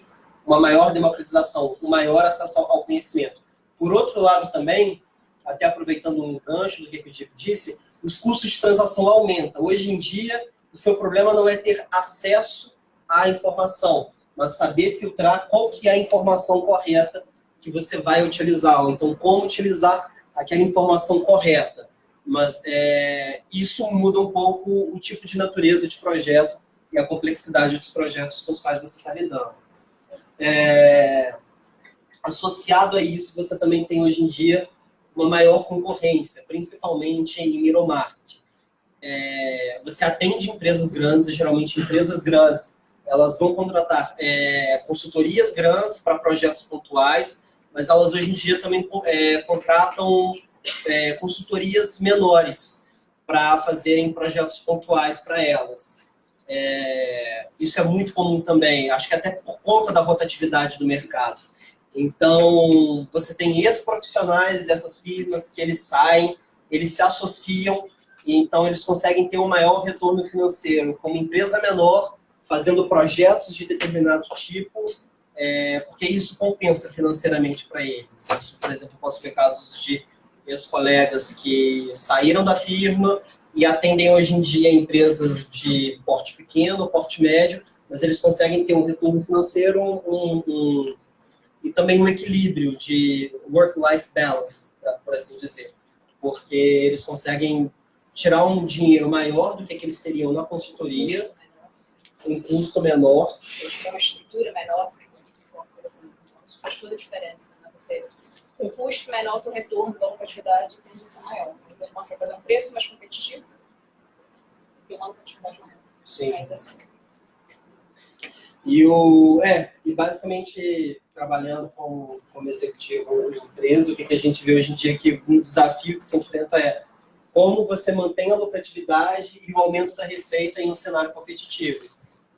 uma maior democratização, um maior acesso ao conhecimento. Por outro lado também, até aproveitando um gancho do que o Diego disse, os custos de transação aumentam. Hoje em dia, seu problema não é ter acesso à informação, mas saber filtrar qual que é a informação correta que você vai utilizar, ou então como utilizar aquela informação correta. Mas isso muda um pouco o tipo de natureza de projeto e a complexidade dos projetos com os quais você está lidando. Associado a isso, você também tem hoje em dia uma maior concorrência, principalmente em middle market. Você atende empresas grandes, e geralmente empresas grandes, elas vão contratar consultorias grandes para projetos pontuais, mas elas hoje em dia também contratam consultorias menores para fazerem projetos pontuais para elas. Isso é muito comum também, acho que até por conta da rotatividade do mercado. Então, você tem ex-profissionais dessas firmas que eles saem, eles se associam, e então eles conseguem ter um maior retorno financeiro como empresa menor, fazendo projetos de determinado tipo, porque isso compensa financeiramente para eles. Isso, por exemplo, eu posso ver casos de ex-colegas que saíram da firma e atendem hoje em dia empresas de porte pequeno, porte médio, mas eles conseguem ter um retorno financeiro e também um equilíbrio de work-life balance, por assim dizer. Porque eles conseguem tirar um dinheiro maior do que eles teriam na consultoria, um custo menor. Hoje tem uma estrutura menor, por exemplo. Isso faz toda a diferença. Né? Você, com custo menor, o retorno da lucratividade tende a ser maior. Então, ele consegue fazer um preço mais competitivo e uma lucratividade maior. Sim. Ainda assim. E basicamente, trabalhando como executivo de empresa, o que a gente vê hoje em dia que um desafio que se enfrenta é como você mantém a lucratividade e o aumento da receita em um cenário competitivo.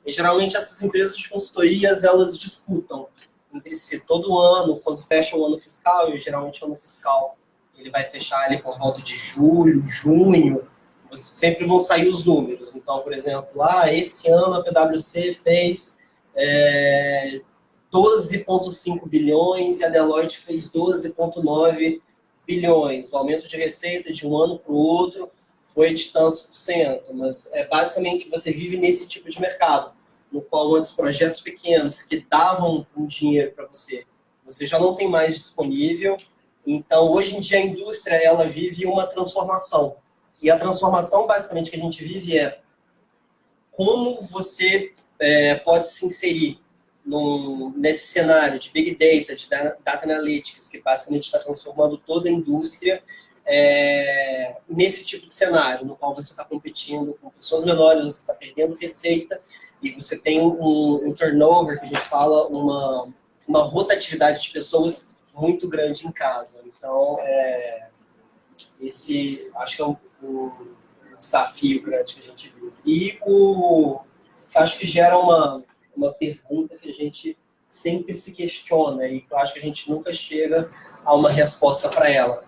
E, geralmente, essas empresas de consultorias, elas disputam entre si todo ano, quando fecha o ano fiscal, e geralmente o ano fiscal ele vai fechar ali por volta de julho, junho, você sempre vão sair os números. Então, por exemplo, esse ano a PwC fez 12,5 bilhões e a Deloitte fez 12,9 bilhões. O aumento de receita de um ano para o outro foi de tantos %. Mas, basicamente, você vive nesse tipo de mercado, no qual antes projetos pequenos que davam um dinheiro para você já não tem mais disponível. Então, hoje em dia, a indústria ela vive uma transformação. E a transformação, basicamente, que a gente vive é como você pode se inserir nesse cenário de Big Data, de Data Analytics, que basicamente está transformando toda a indústria nesse tipo de cenário, no qual você está competindo com pessoas menores, você está perdendo receita, e você tem um turnover, que a gente fala, uma rotatividade de pessoas muito grande em casa. Então, esse acho que é um desafio grande que a gente viu. E acho que gera uma pergunta que a gente sempre se questiona e eu acho que a gente nunca chega a uma resposta para ela.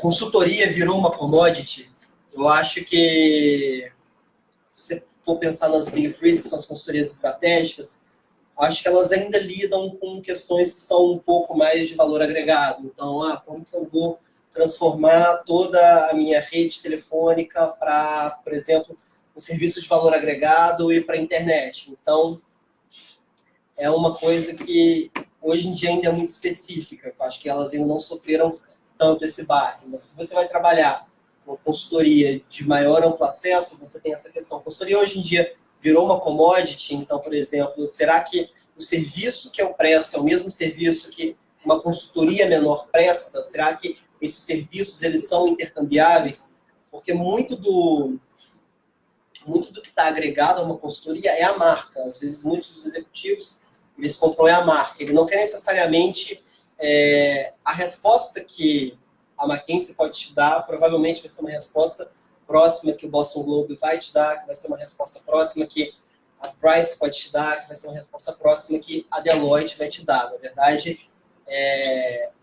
Consultoria virou uma commodity? Eu acho que, se você for pensar nas Big Three, que são as consultorias estratégicas, acho que elas ainda lidam com questões que são um pouco mais de valor agregado. Então, como que eu vou transformar toda a minha rede telefônica para, por exemplo, um serviço de valor agregado e para a internet? Então, é uma coisa que hoje em dia ainda é muito específica. Eu acho que elas ainda não sofreram tanto esse baque. Mas se você vai trabalhar com consultoria de maior amplo acesso, você tem essa questão. A consultoria hoje em dia virou uma commodity. Então, por exemplo, será que o serviço que eu presto é o mesmo serviço que uma consultoria menor presta? Será que esses serviços eles são intercambiáveis? Porque muito do que está agregado a uma consultoria é a marca. Às vezes, muitos dos executivos eles compram a marca. Ele não quer necessariamente a resposta que a McKinsey pode te dar, provavelmente vai ser uma resposta próxima que o Boston Globe vai te dar, que vai ser uma resposta próxima que a Price pode te dar, que vai ser uma resposta próxima que a Deloitte vai te dar. Na verdade,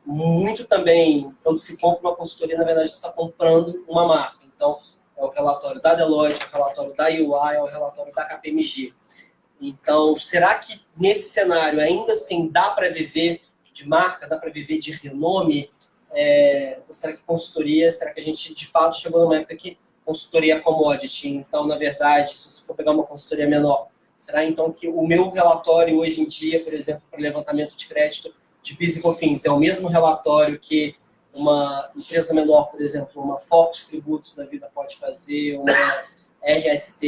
muito também, quando se compra uma consultoria, na verdade, você está comprando uma marca. Então, é o relatório da Deloitte, é o relatório da UI, é o relatório da KPMG. Então, será que nesse cenário ainda assim dá para viver de marca, dá para viver de renome? Ou será que consultoria, será que a gente de fato chegou numa época que consultoria commodity. Então, na verdade, se você for pegar uma consultoria menor, será então que o meu relatório hoje em dia, por exemplo, para levantamento de crédito de PIS e COFINS, é o mesmo relatório que uma empresa menor, por exemplo, uma Focus Tributos da vida pode fazer, uma RST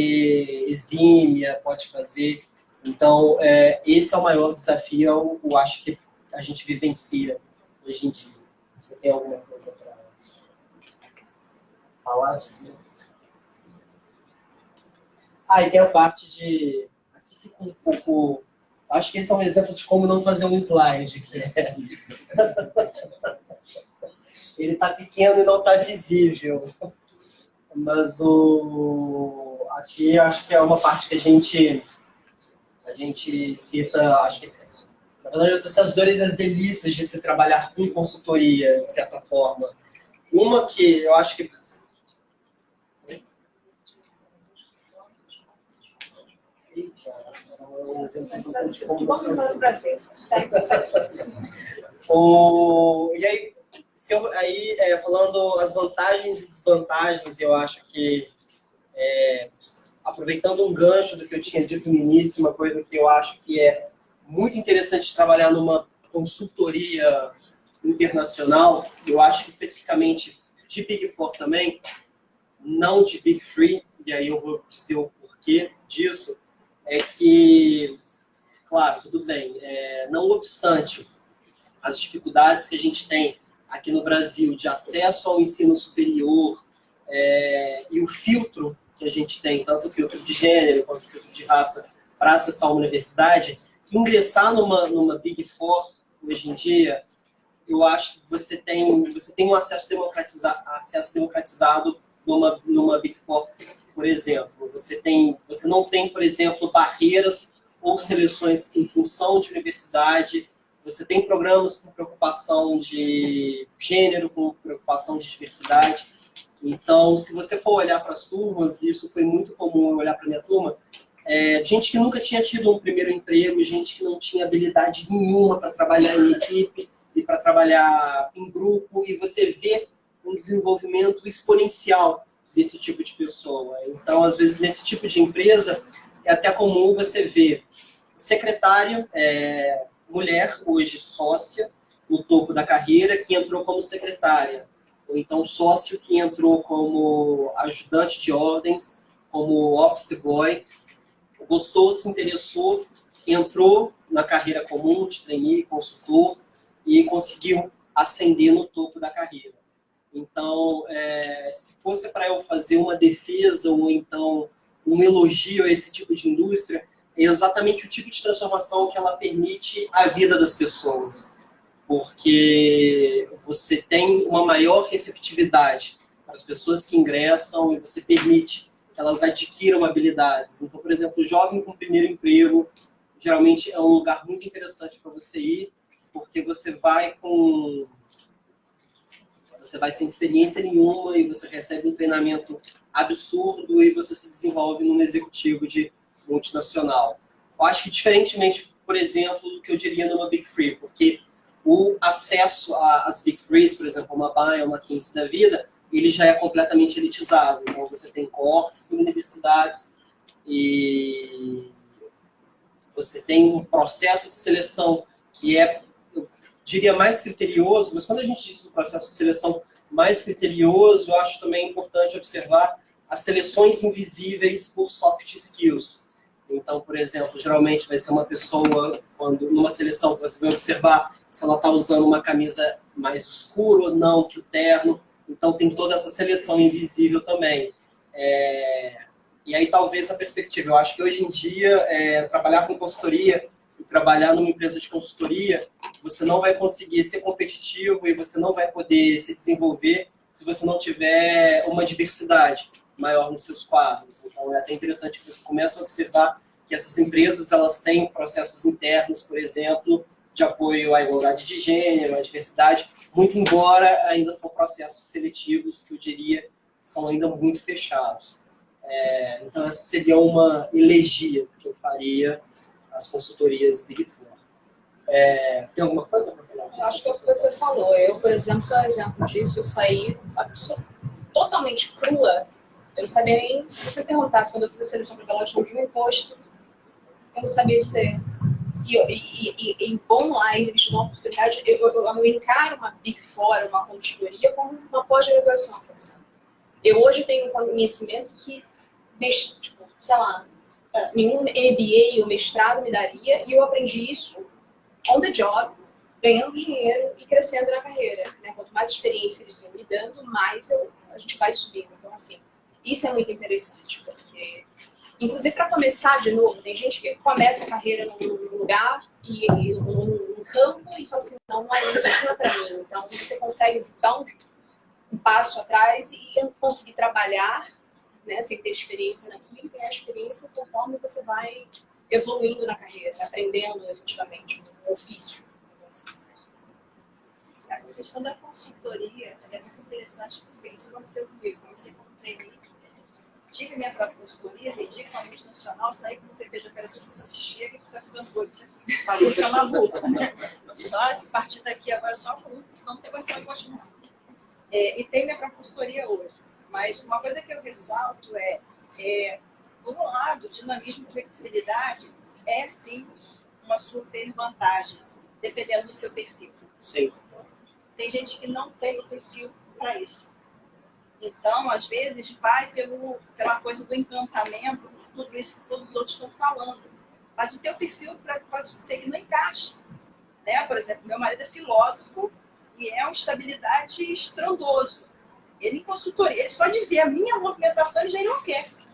Exímia pode fazer. Então, esse é o maior desafio, eu acho que a gente vivencia hoje em dia. Você tem alguma coisa para falar disso? E tem a parte de... Aqui fica um pouco... Acho que esse é um exemplo de como não fazer um slide. Ele está pequeno e não está visível. Mas aqui acho que é uma parte que a gente cita, acho que, na verdade, essas dores e as delícias de se trabalhar com consultoria, de certa forma. Uma que eu acho que... E aí, falando as vantagens e desvantagens, eu acho que, aproveitando um gancho do que eu tinha dito no início, uma coisa que eu acho que é muito interessante trabalhar numa consultoria internacional, eu acho que especificamente de Big Four também, não de Big Three, e aí eu vou dizer o porquê disso, é que, claro, tudo bem, não obstante as dificuldades que a gente tem aqui no Brasil de acesso ao ensino superior e o filtro que a gente tem, tanto o filtro de gênero quanto o filtro de raça, para acessar uma universidade, ingressar numa Big Four, hoje em dia, eu acho que você tem um acesso democratizado numa Big Four, por exemplo. Você não tem, por exemplo, barreiras ou seleções em função de universidade. Você tem programas com preocupação de gênero, com preocupação de diversidade. Então, se você for olhar para as turmas, e isso foi muito comum olhar para a minha turma, gente que nunca tinha tido um primeiro emprego, gente que não tinha habilidade nenhuma para trabalhar em equipe e para trabalhar em grupo, e você vê um desenvolvimento exponencial desse tipo de pessoa. Então, às vezes, nesse tipo de empresa, é até comum você ver secretária, mulher, hoje sócia, no topo da carreira, que entrou como secretária, ou então sócio que entrou como ajudante de ordens, como office boy, gostou, se interessou, entrou na carreira comum de trainee, consultor, e conseguiu ascender no topo da carreira. Então, se fosse para eu fazer uma defesa ou então um elogio a esse tipo de indústria, é exatamente o tipo de transformação que ela permite à vida das pessoas. Porque você tem uma maior receptividade para as pessoas que ingressam e você permite que elas adquiram habilidades. Então, por exemplo, o jovem com primeiro emprego, geralmente é um lugar muito interessante para você ir, porque você vai sem experiência nenhuma e você recebe um treinamento absurdo e você se desenvolve num executivo de multinacional. Eu acho que diferentemente, por exemplo, do que eu diria numa Big Three, porque o acesso às Big Threes, por exemplo, uma Bayer, uma McKinsey da vida, ele já é completamente elitizado. Então, você tem cortes por universidades e você tem um processo de seleção que é, eu diria, mais criterioso, mas quando a gente diz um processo de seleção mais criterioso, eu acho também importante observar as seleções invisíveis por soft skills. Então, por exemplo, geralmente vai ser uma pessoa, quando numa seleção você vai observar se ela está usando uma camisa mais escura ou não que o terno. Então, tem toda essa seleção invisível também. E aí, talvez, a perspectiva. Eu acho que hoje em dia, trabalhar com consultoria, trabalhar numa empresa de consultoria, você não vai conseguir ser competitivo e você não vai poder se desenvolver se você não tiver uma diversidade maior nos seus quadros. Então, é até interessante que você comece a observar que essas empresas elas têm processos internos, por exemplo, de apoio à igualdade de gênero, à diversidade, muito embora ainda são processos seletivos que eu diria são ainda muito fechados. Então, essa seria uma elegia que eu faria às consultorias Big Four. Tem alguma coisa para falar disso? Acho que é o que você falou. Eu, por exemplo, sou um exemplo disso. Eu saí totalmente crua Eu não sabia nem, se você perguntasse, quando eu fiz a seleção para Deloitte de um imposto, eu não sabia dizer. E em bom lá, eles dão uma oportunidade, eu encaro uma Big Four, uma consultoria, como uma pós-graduação, por exemplo. Eu hoje tenho um conhecimento que, tipo, sei lá, nenhum MBA ou mestrado me daria, e eu aprendi isso on the job, ganhando dinheiro e crescendo na carreira. Né? Quanto mais experiência eles iam me dando, mais a gente vai subindo. Então, assim, isso é muito interessante, porque, inclusive, para começar de novo, tem gente que começa a carreira num lugar e num campo e fala assim, não é isso, não é para mim. Então, você consegue dar um passo atrás e conseguir trabalhar, né, sem ter experiência naquilo, e ganhar experiência conforme você vai evoluindo na carreira, aprendendo efetivamente um ofício. Assim. A questão da consultoria é muito interessante, porque isso aconteceu comigo. Comecei como trainee, tive minha própria consultoria, vendi com a multinacional, saí com o PP de operações, você chega e está ficando doido. Você falou que é uma multa, né? Só a partir daqui agora só uma multa, senão não tem condição de continuar. E tem minha própria consultoria hoje. Mas uma coisa que eu ressalto por um lado, dinamismo e flexibilidade é sim uma super vantagem, dependendo do seu perfil. Sim. Tem gente que não tem o perfil para isso. Então, às vezes, vai pela coisa do encantamento, tudo isso que todos os outros estão falando. Mas o teu perfil pode ser que não encaixe. Né? Por exemplo, meu marido é filósofo e é uma estabilidade estrondoso. Ele em consultoria, ele só de ver a minha movimentação, ele já enlouquece.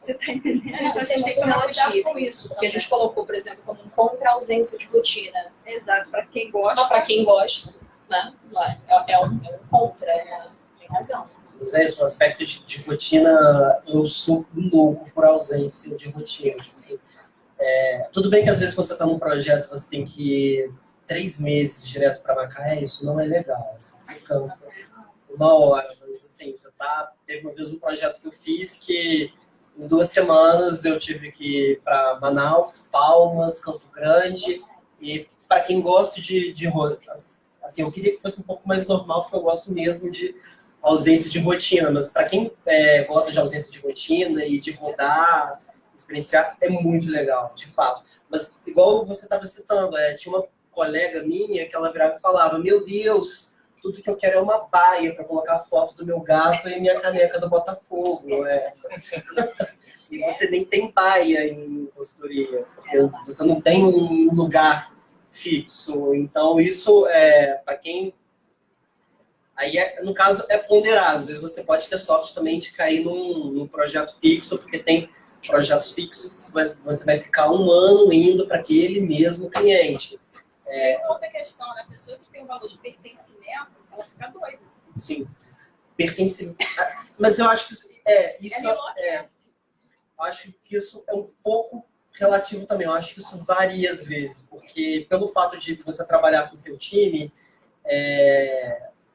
Você está entendendo? Então, a gente tem que tomar cuidado com isso. Porque a gente colocou, por exemplo, como um contra a ausência de rotina. Exato, para quem gosta. Para quem gosta, né? É um contra, né? Tem razão. Mas é isso, o aspecto de rotina, eu sou louco por ausência de rotina. Tipo assim, tudo bem que às vezes quando você está num projeto você tem que ir 3 meses direto para Macaé, isso não é legal, assim, você cansa uma hora, mas assim, teve uma vez um projeto que eu fiz que em 2 semanas eu tive que ir para Manaus, Palmas, Campo Grande, e para quem gosta de assim, eu queria que fosse um pouco mais normal, porque eu gosto mesmo de ausência de rotina, mas para quem gosta de ausência de rotina e de rodar, experienciar, é muito legal, de fato. Mas igual você estava citando, tinha uma colega minha que ela virava e falava, meu Deus, tudo que eu quero é uma baia para colocar a foto do meu gato e minha caneca do Botafogo. E você nem tem baia em consultoria, porque você não tem um lugar fixo. Então, isso, para quem... Aí, no caso, é ponderar. Às vezes você pode ter sorte também de cair num projeto fixo, porque tem projetos fixos que você vai ficar 1 ano indo para aquele mesmo cliente. Tem outra questão, né? A pessoa que tem um valor de pertencimento, ela fica doida. Sim. Pertencimento. Mas eu acho que acho que isso é um pouco relativo também. Eu acho que isso varia às vezes, porque pelo fato de você trabalhar com o seu time,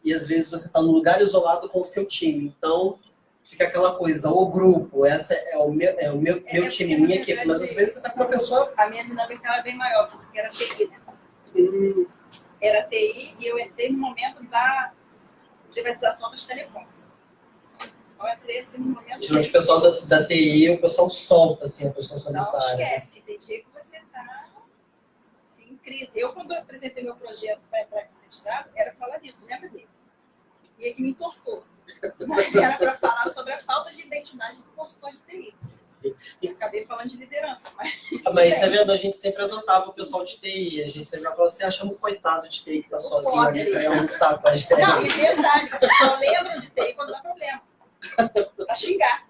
e às vezes você está num lugar isolado com o seu time. Então, fica aquela coisa, o grupo, essa é o meu time, minha equipe. Mas às vezes você está com uma pessoa... A minha dinâmica era bem maior, porque era TI, né? Era TI e eu entrei no momento da privatização dos telefones. Então, eu entrei assim no momento... Geralmente o pessoal da TI, o pessoal solta assim, a pessoa solitária. Não esquece, tem dia que você está assim, em crise. Eu, quando eu apresentei meu projeto para entrar no mestrado, era falar disso, lembra dele? E ele me entortou. Mas era para falar sobre a falta de identidade do consultor de TI. Sim. E acabei falando de liderança. Mas isso é verdade, a gente sempre adotava o pessoal de TI. A gente sempre falava assim, achamos um coitado de TI que está sozinho ali, é um saco a gente. Não, e detalhe, eu só lembro de TI quando dá problema. Para xingar.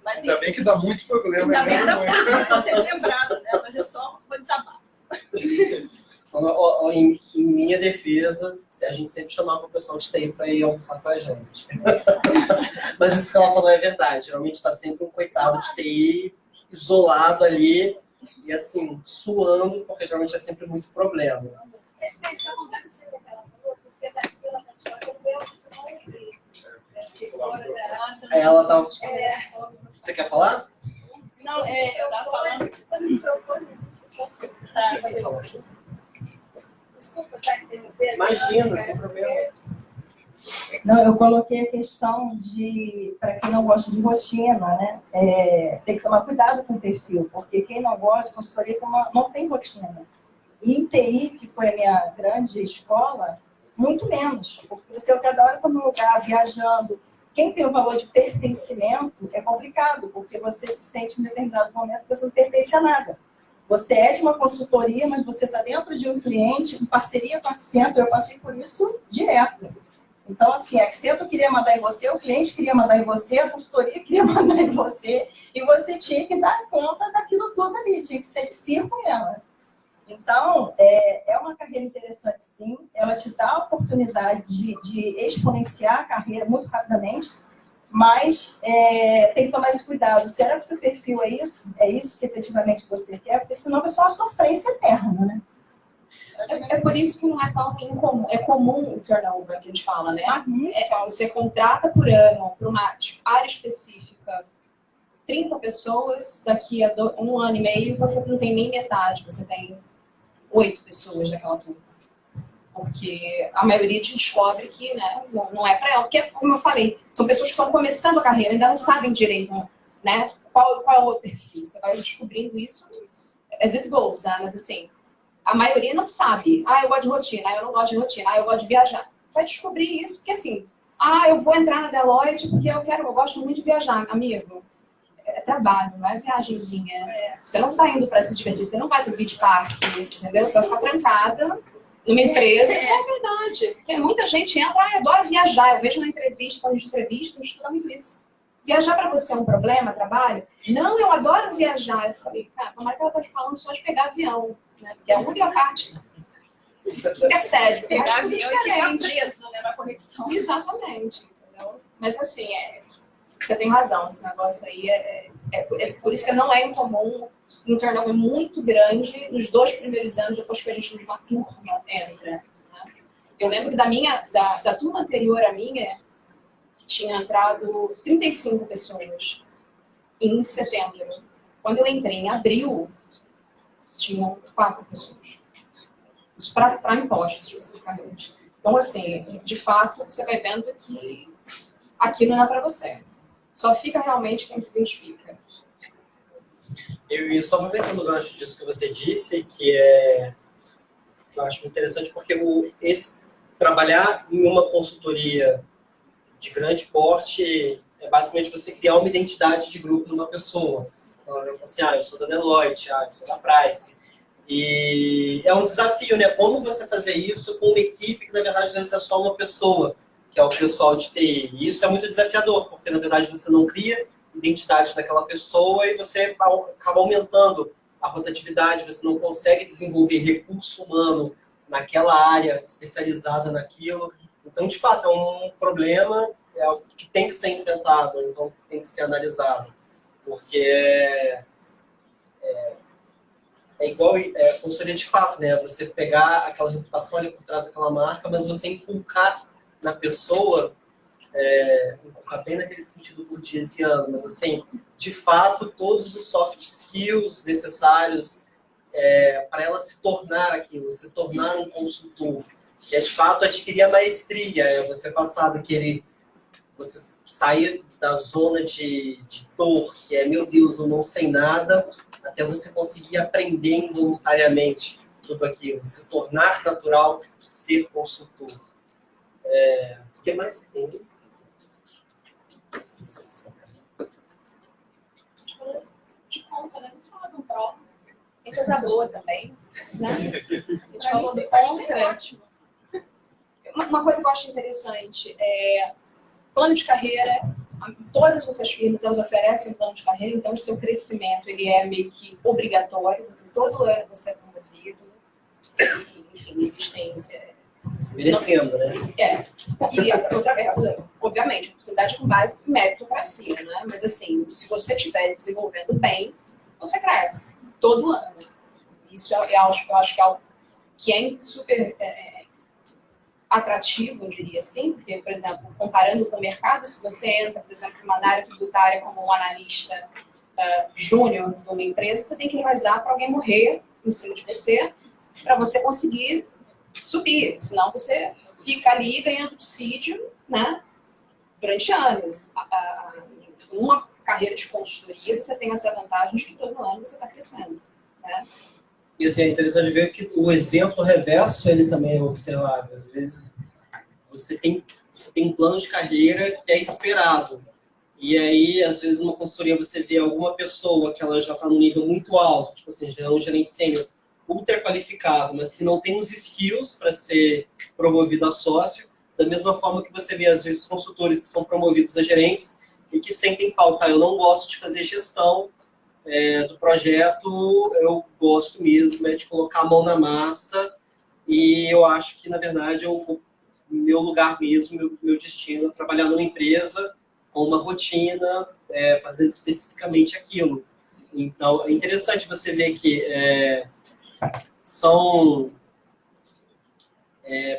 Mas, Ainda bem que dá muito problema. ainda bem que dá muito ser lembrado, né? Mas é só uma desabafo. Em minha defesa, a gente sempre chamava o pessoal de TI para ir almoçar com a gente. Mas isso que ela falou é verdade. Geralmente está sempre um coitado de TI isolado ali e assim, suando, porque geralmente é sempre muito problema. Isso acontece com ela falou, porque pela Aí ela tá... Você quer falar? Não, eu estava falando. Desculpa, tá entendendo? Imagina, sem problema. Não, eu coloquei a questão de, para quem não gosta de rotina, né? Tem que tomar cuidado com o perfil, porque quem não gosta de consultoria não tem rotina. E em TI, que foi a minha grande escola, muito menos, porque você cada hora está num lugar, viajando. Quem tem o valor de pertencimento é complicado, porque você se sente em determinado momento que você não pertence a nada. Você é de uma consultoria, mas você está dentro de um cliente, em parceria com a Accenture, eu passei por isso direto. Então, assim, a Accenture queria mandar em você, o cliente queria mandar em você, a consultoria queria mandar em você, e você tinha que dar conta daquilo tudo ali, tinha que ser de si com ela. Então, é uma carreira interessante, sim. Ela te dá a oportunidade de exponenciar a carreira muito rapidamente, mas tem que tomar esse cuidado. Será que o teu perfil é isso? É isso que efetivamente você quer? Porque senão vai ser uma sofrência eterna, né? É por isso que não é tão incomum. É comum o turnover, que a gente fala, né? Você contrata por ano para uma área específica 30 pessoas, daqui a 1 ano e meio você não tem nem metade, você tem 8 pessoas daquela turma. Porque a maioria te descobre que, né, não é para ela. Porque, como eu falei, são pessoas que estão começando a carreira, ainda não sabem direito, né, qual é o perfil. Você vai descobrindo isso as it goes, né? Mas assim, a maioria não sabe. Eu gosto de rotina, eu não gosto de rotina, eu gosto de viajar. Vai descobrir isso, porque assim, eu vou entrar na Deloitte porque eu gosto muito de viajar, amigo. É trabalho, não é viagemzinha. Você não está indo para se divertir, você não vai para o beach park, entendeu? Você vai ficar trancada numa empresa. É verdade. Porque muita gente entra, eu adoro viajar. Eu vejo na entrevista, quando a gente entrevista, a gente estuda muito isso. Viajar para você é um problema, trabalho? Não, eu adoro viajar. Eu falei, cara, tomara que ela está falando só de pegar avião, né? Porque é a única parte que intercede. Pegar avião avião e ficar diferente. preso, né, na conexão. Exatamente, entendeu? Mas assim, você tem razão, esse negócio aí por isso que não é incomum um turnover muito grande nos 2 primeiros anos, depois que a gente de uma turma entra. Né? Eu lembro que da turma anterior à minha, tinha entrado 35 pessoas em setembro. Quando eu entrei em abril, tinham 4 pessoas. Isso para impostos, especificamente. Então, assim, de fato, você vai vendo que aquilo não é para você. Só fica realmente quem se identifica. E só aproveitando o gancho disso que você disse, eu acho interessante porque trabalhar em uma consultoria de grande porte é basicamente você criar uma identidade de grupo numa pessoa. Então, eu falo assim, eu sou da Deloitte, eu sou da Price. E é um desafio, né? Como você fazer isso com uma equipe que, na verdade, às vezes é só uma pessoa, que é o pessoal de TI. E isso é muito desafiador, porque, na verdade, você não cria identidade daquela pessoa e você acaba aumentando a rotatividade, você não consegue desenvolver recurso humano naquela área, especializada naquilo. Então, de fato, é um problema, é algo que tem que ser enfrentado, então tem que ser analisado. Porque é igual consultoria de fato, né? Você pegar aquela reputação ali por trás daquela marca, mas você inculcar na pessoa, inculcar bem naquele sentido burguesiano, mas assim, de fato, todos os soft skills necessários para ela se tornar aquilo, se tornar um consultor, que é de fato adquirir a maestria, você passar você sair da zona de dor, que meu Deus, eu não sei nada, até você conseguir aprender involuntariamente tudo aquilo, se tornar natural, ser consultor. O que mais você tem? De conta, né? Não fala do pró. Tem coisa boa também, né? A gente falou do contra. Uma coisa que eu acho interessante plano de carreira. Todas essas firmas, elas oferecem plano de carreira, então o seu crescimento, ele é meio que obrigatório, todo ano você é promovido, enfim, existem... Merecendo, né? E obviamente, a oportunidade com base em meritocracia, né? Mas assim, se você estiver desenvolvendo bem, você cresce, todo ano. Isso eu acho que é algo que é super... atrativo, eu diria assim, porque, por exemplo, comparando com o mercado, se você entra, por exemplo, numa área tributária como um analista júnior de uma empresa, você tem que rezar para alguém morrer em cima de você, para você conseguir subir, senão você fica ali ganhando subsídio, né, durante anos. Uma carreira de consultoria, você tem essa vantagem de que todo ano você está crescendo, né? E assim, é interessante ver que o exemplo reverso, ele também é observável. Às vezes, você tem um plano de carreira que é esperado. E aí, às vezes, numa consultoria, você vê alguma pessoa que ela já está num nível muito alto, tipo assim, já é um gerente sênior ultra qualificado, mas que não tem os skills para ser promovido a sócio, da mesma forma que você vê, às vezes, consultores que são promovidos a gerentes e que sentem falta. Eu não gosto de fazer gestão do projeto, eu gosto mesmo de colocar a mão na massa, e eu acho que, na verdade, o meu lugar mesmo, meu destino é trabalhar numa empresa com uma rotina, fazendo especificamente aquilo. Então, é interessante você ver que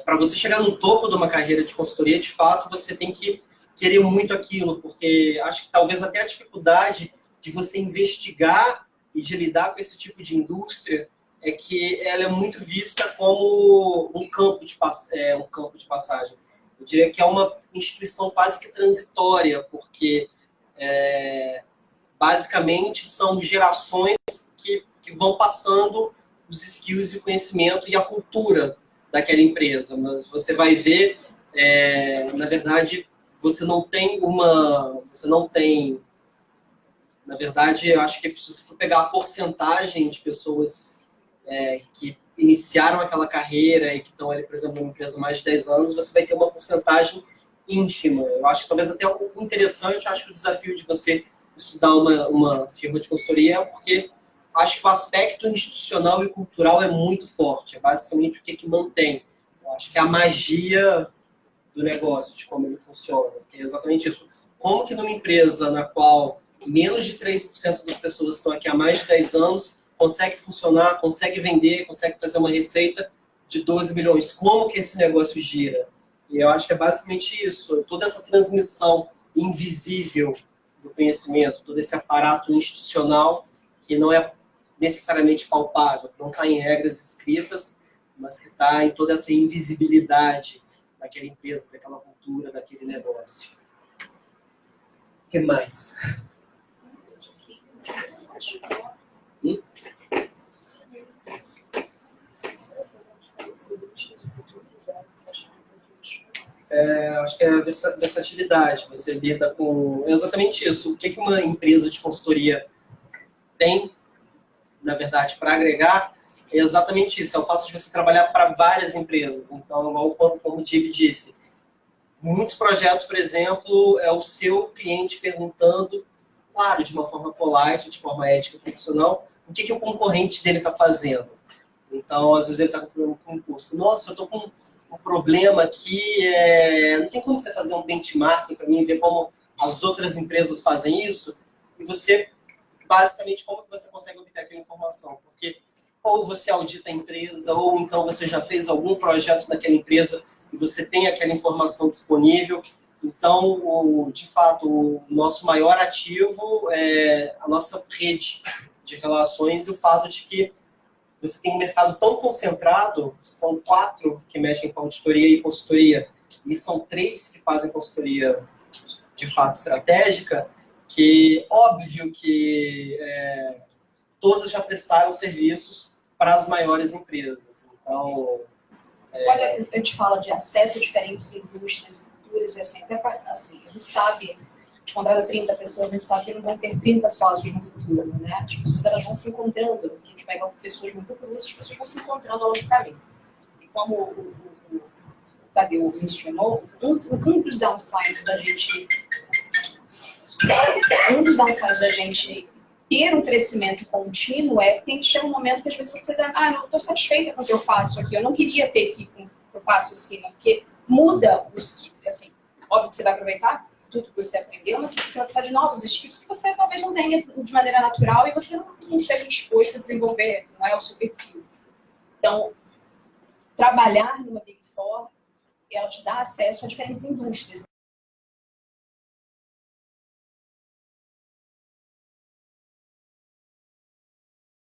para você chegar no topo de uma carreira de consultoria, de fato, você tem que querer muito aquilo, porque acho que talvez até a dificuldade de você investigar e de lidar com esse tipo de indústria é que ela é muito vista como um campo de passagem. Eu diria que é uma instituição quase que transitória, porque basicamente são gerações que vão passando os skills e o conhecimento e a cultura daquela empresa. Mas você vai ver, na verdade, na verdade, eu acho que se você for pegar a porcentagem de pessoas que iniciaram aquela carreira e que estão ali, por exemplo, numa empresa há mais de 10 anos, você vai ter uma porcentagem ínfima. Eu acho que talvez até um pouco interessante, eu acho que o desafio de você estudar uma firma de consultoria é porque acho que o aspecto institucional e cultural é muito forte. É basicamente o que mantém. Eu acho que é a magia do negócio, de como ele funciona. Que é exatamente isso. Como que numa empresa na qual menos de 3% das pessoas estão aqui há mais de 10 anos, consegue funcionar, consegue vender, consegue fazer uma receita de 12 milhões. Como que esse negócio gira? E eu acho que é basicamente isso. Toda essa transmissão invisível do conhecimento, todo esse aparato institucional que não é necessariamente palpável, que não está em regras escritas, mas que está em toda essa invisibilidade daquela empresa, daquela cultura, daquele negócio. O que mais? Acho que é a versatilidade. Você lida com exatamente isso. O que uma empresa de consultoria tem, na verdade, para agregar é exatamente isso. É o fato de você trabalhar para várias empresas. Então, como o Dib disse, muitos projetos, por exemplo, é o seu cliente perguntando, claro, de uma forma polite, de forma ética e profissional, o que o concorrente dele está fazendo. Então, às vezes ele está com um custo. Nossa, eu estou com um problema aqui, não tem como você fazer um benchmarking para mim, ver como as outras empresas fazem isso, e você, basicamente, como que você consegue obter aquela informação? Porque ou você audita a empresa, ou então você já fez algum projeto naquela empresa e você tem aquela informação disponível. Então, de fato, o nosso maior ativo é a nossa rede de relações e o fato de que você tem um mercado tão concentrado, são 4 que mexem com auditoria e consultoria, e são 3 que fazem consultoria de fato estratégica, que óbvio que todos já prestaram serviços para as maiores empresas. Então, olha, a gente fala de acesso a diferentes indústrias e culturas, e assim, até assim, a gente sabe, de contrata 30 pessoas, a gente sabe que não vão ter 30 sócios no futuro, né? As pessoas elas vão se encontrando, a gente pega pessoas muito cruas, as pessoas vão se encontrando ao longo do caminho. E como o Tadeu mencionou, um dos downsides da gente ter um crescimento contínuo é que tem que chegar um momento que às vezes você dá, não estou satisfeita com o que eu faço aqui, eu não queria ter que ir com o passo acima, porque muda os skills, assim, óbvio que você vai aproveitar tudo que você aprendeu, mas você vai precisar de novos skills que você talvez não tenha de maneira natural e você não esteja disposto a desenvolver, não é o seu perfil. Então, trabalhar numa Big Four, ela te dá acesso a diferentes indústrias.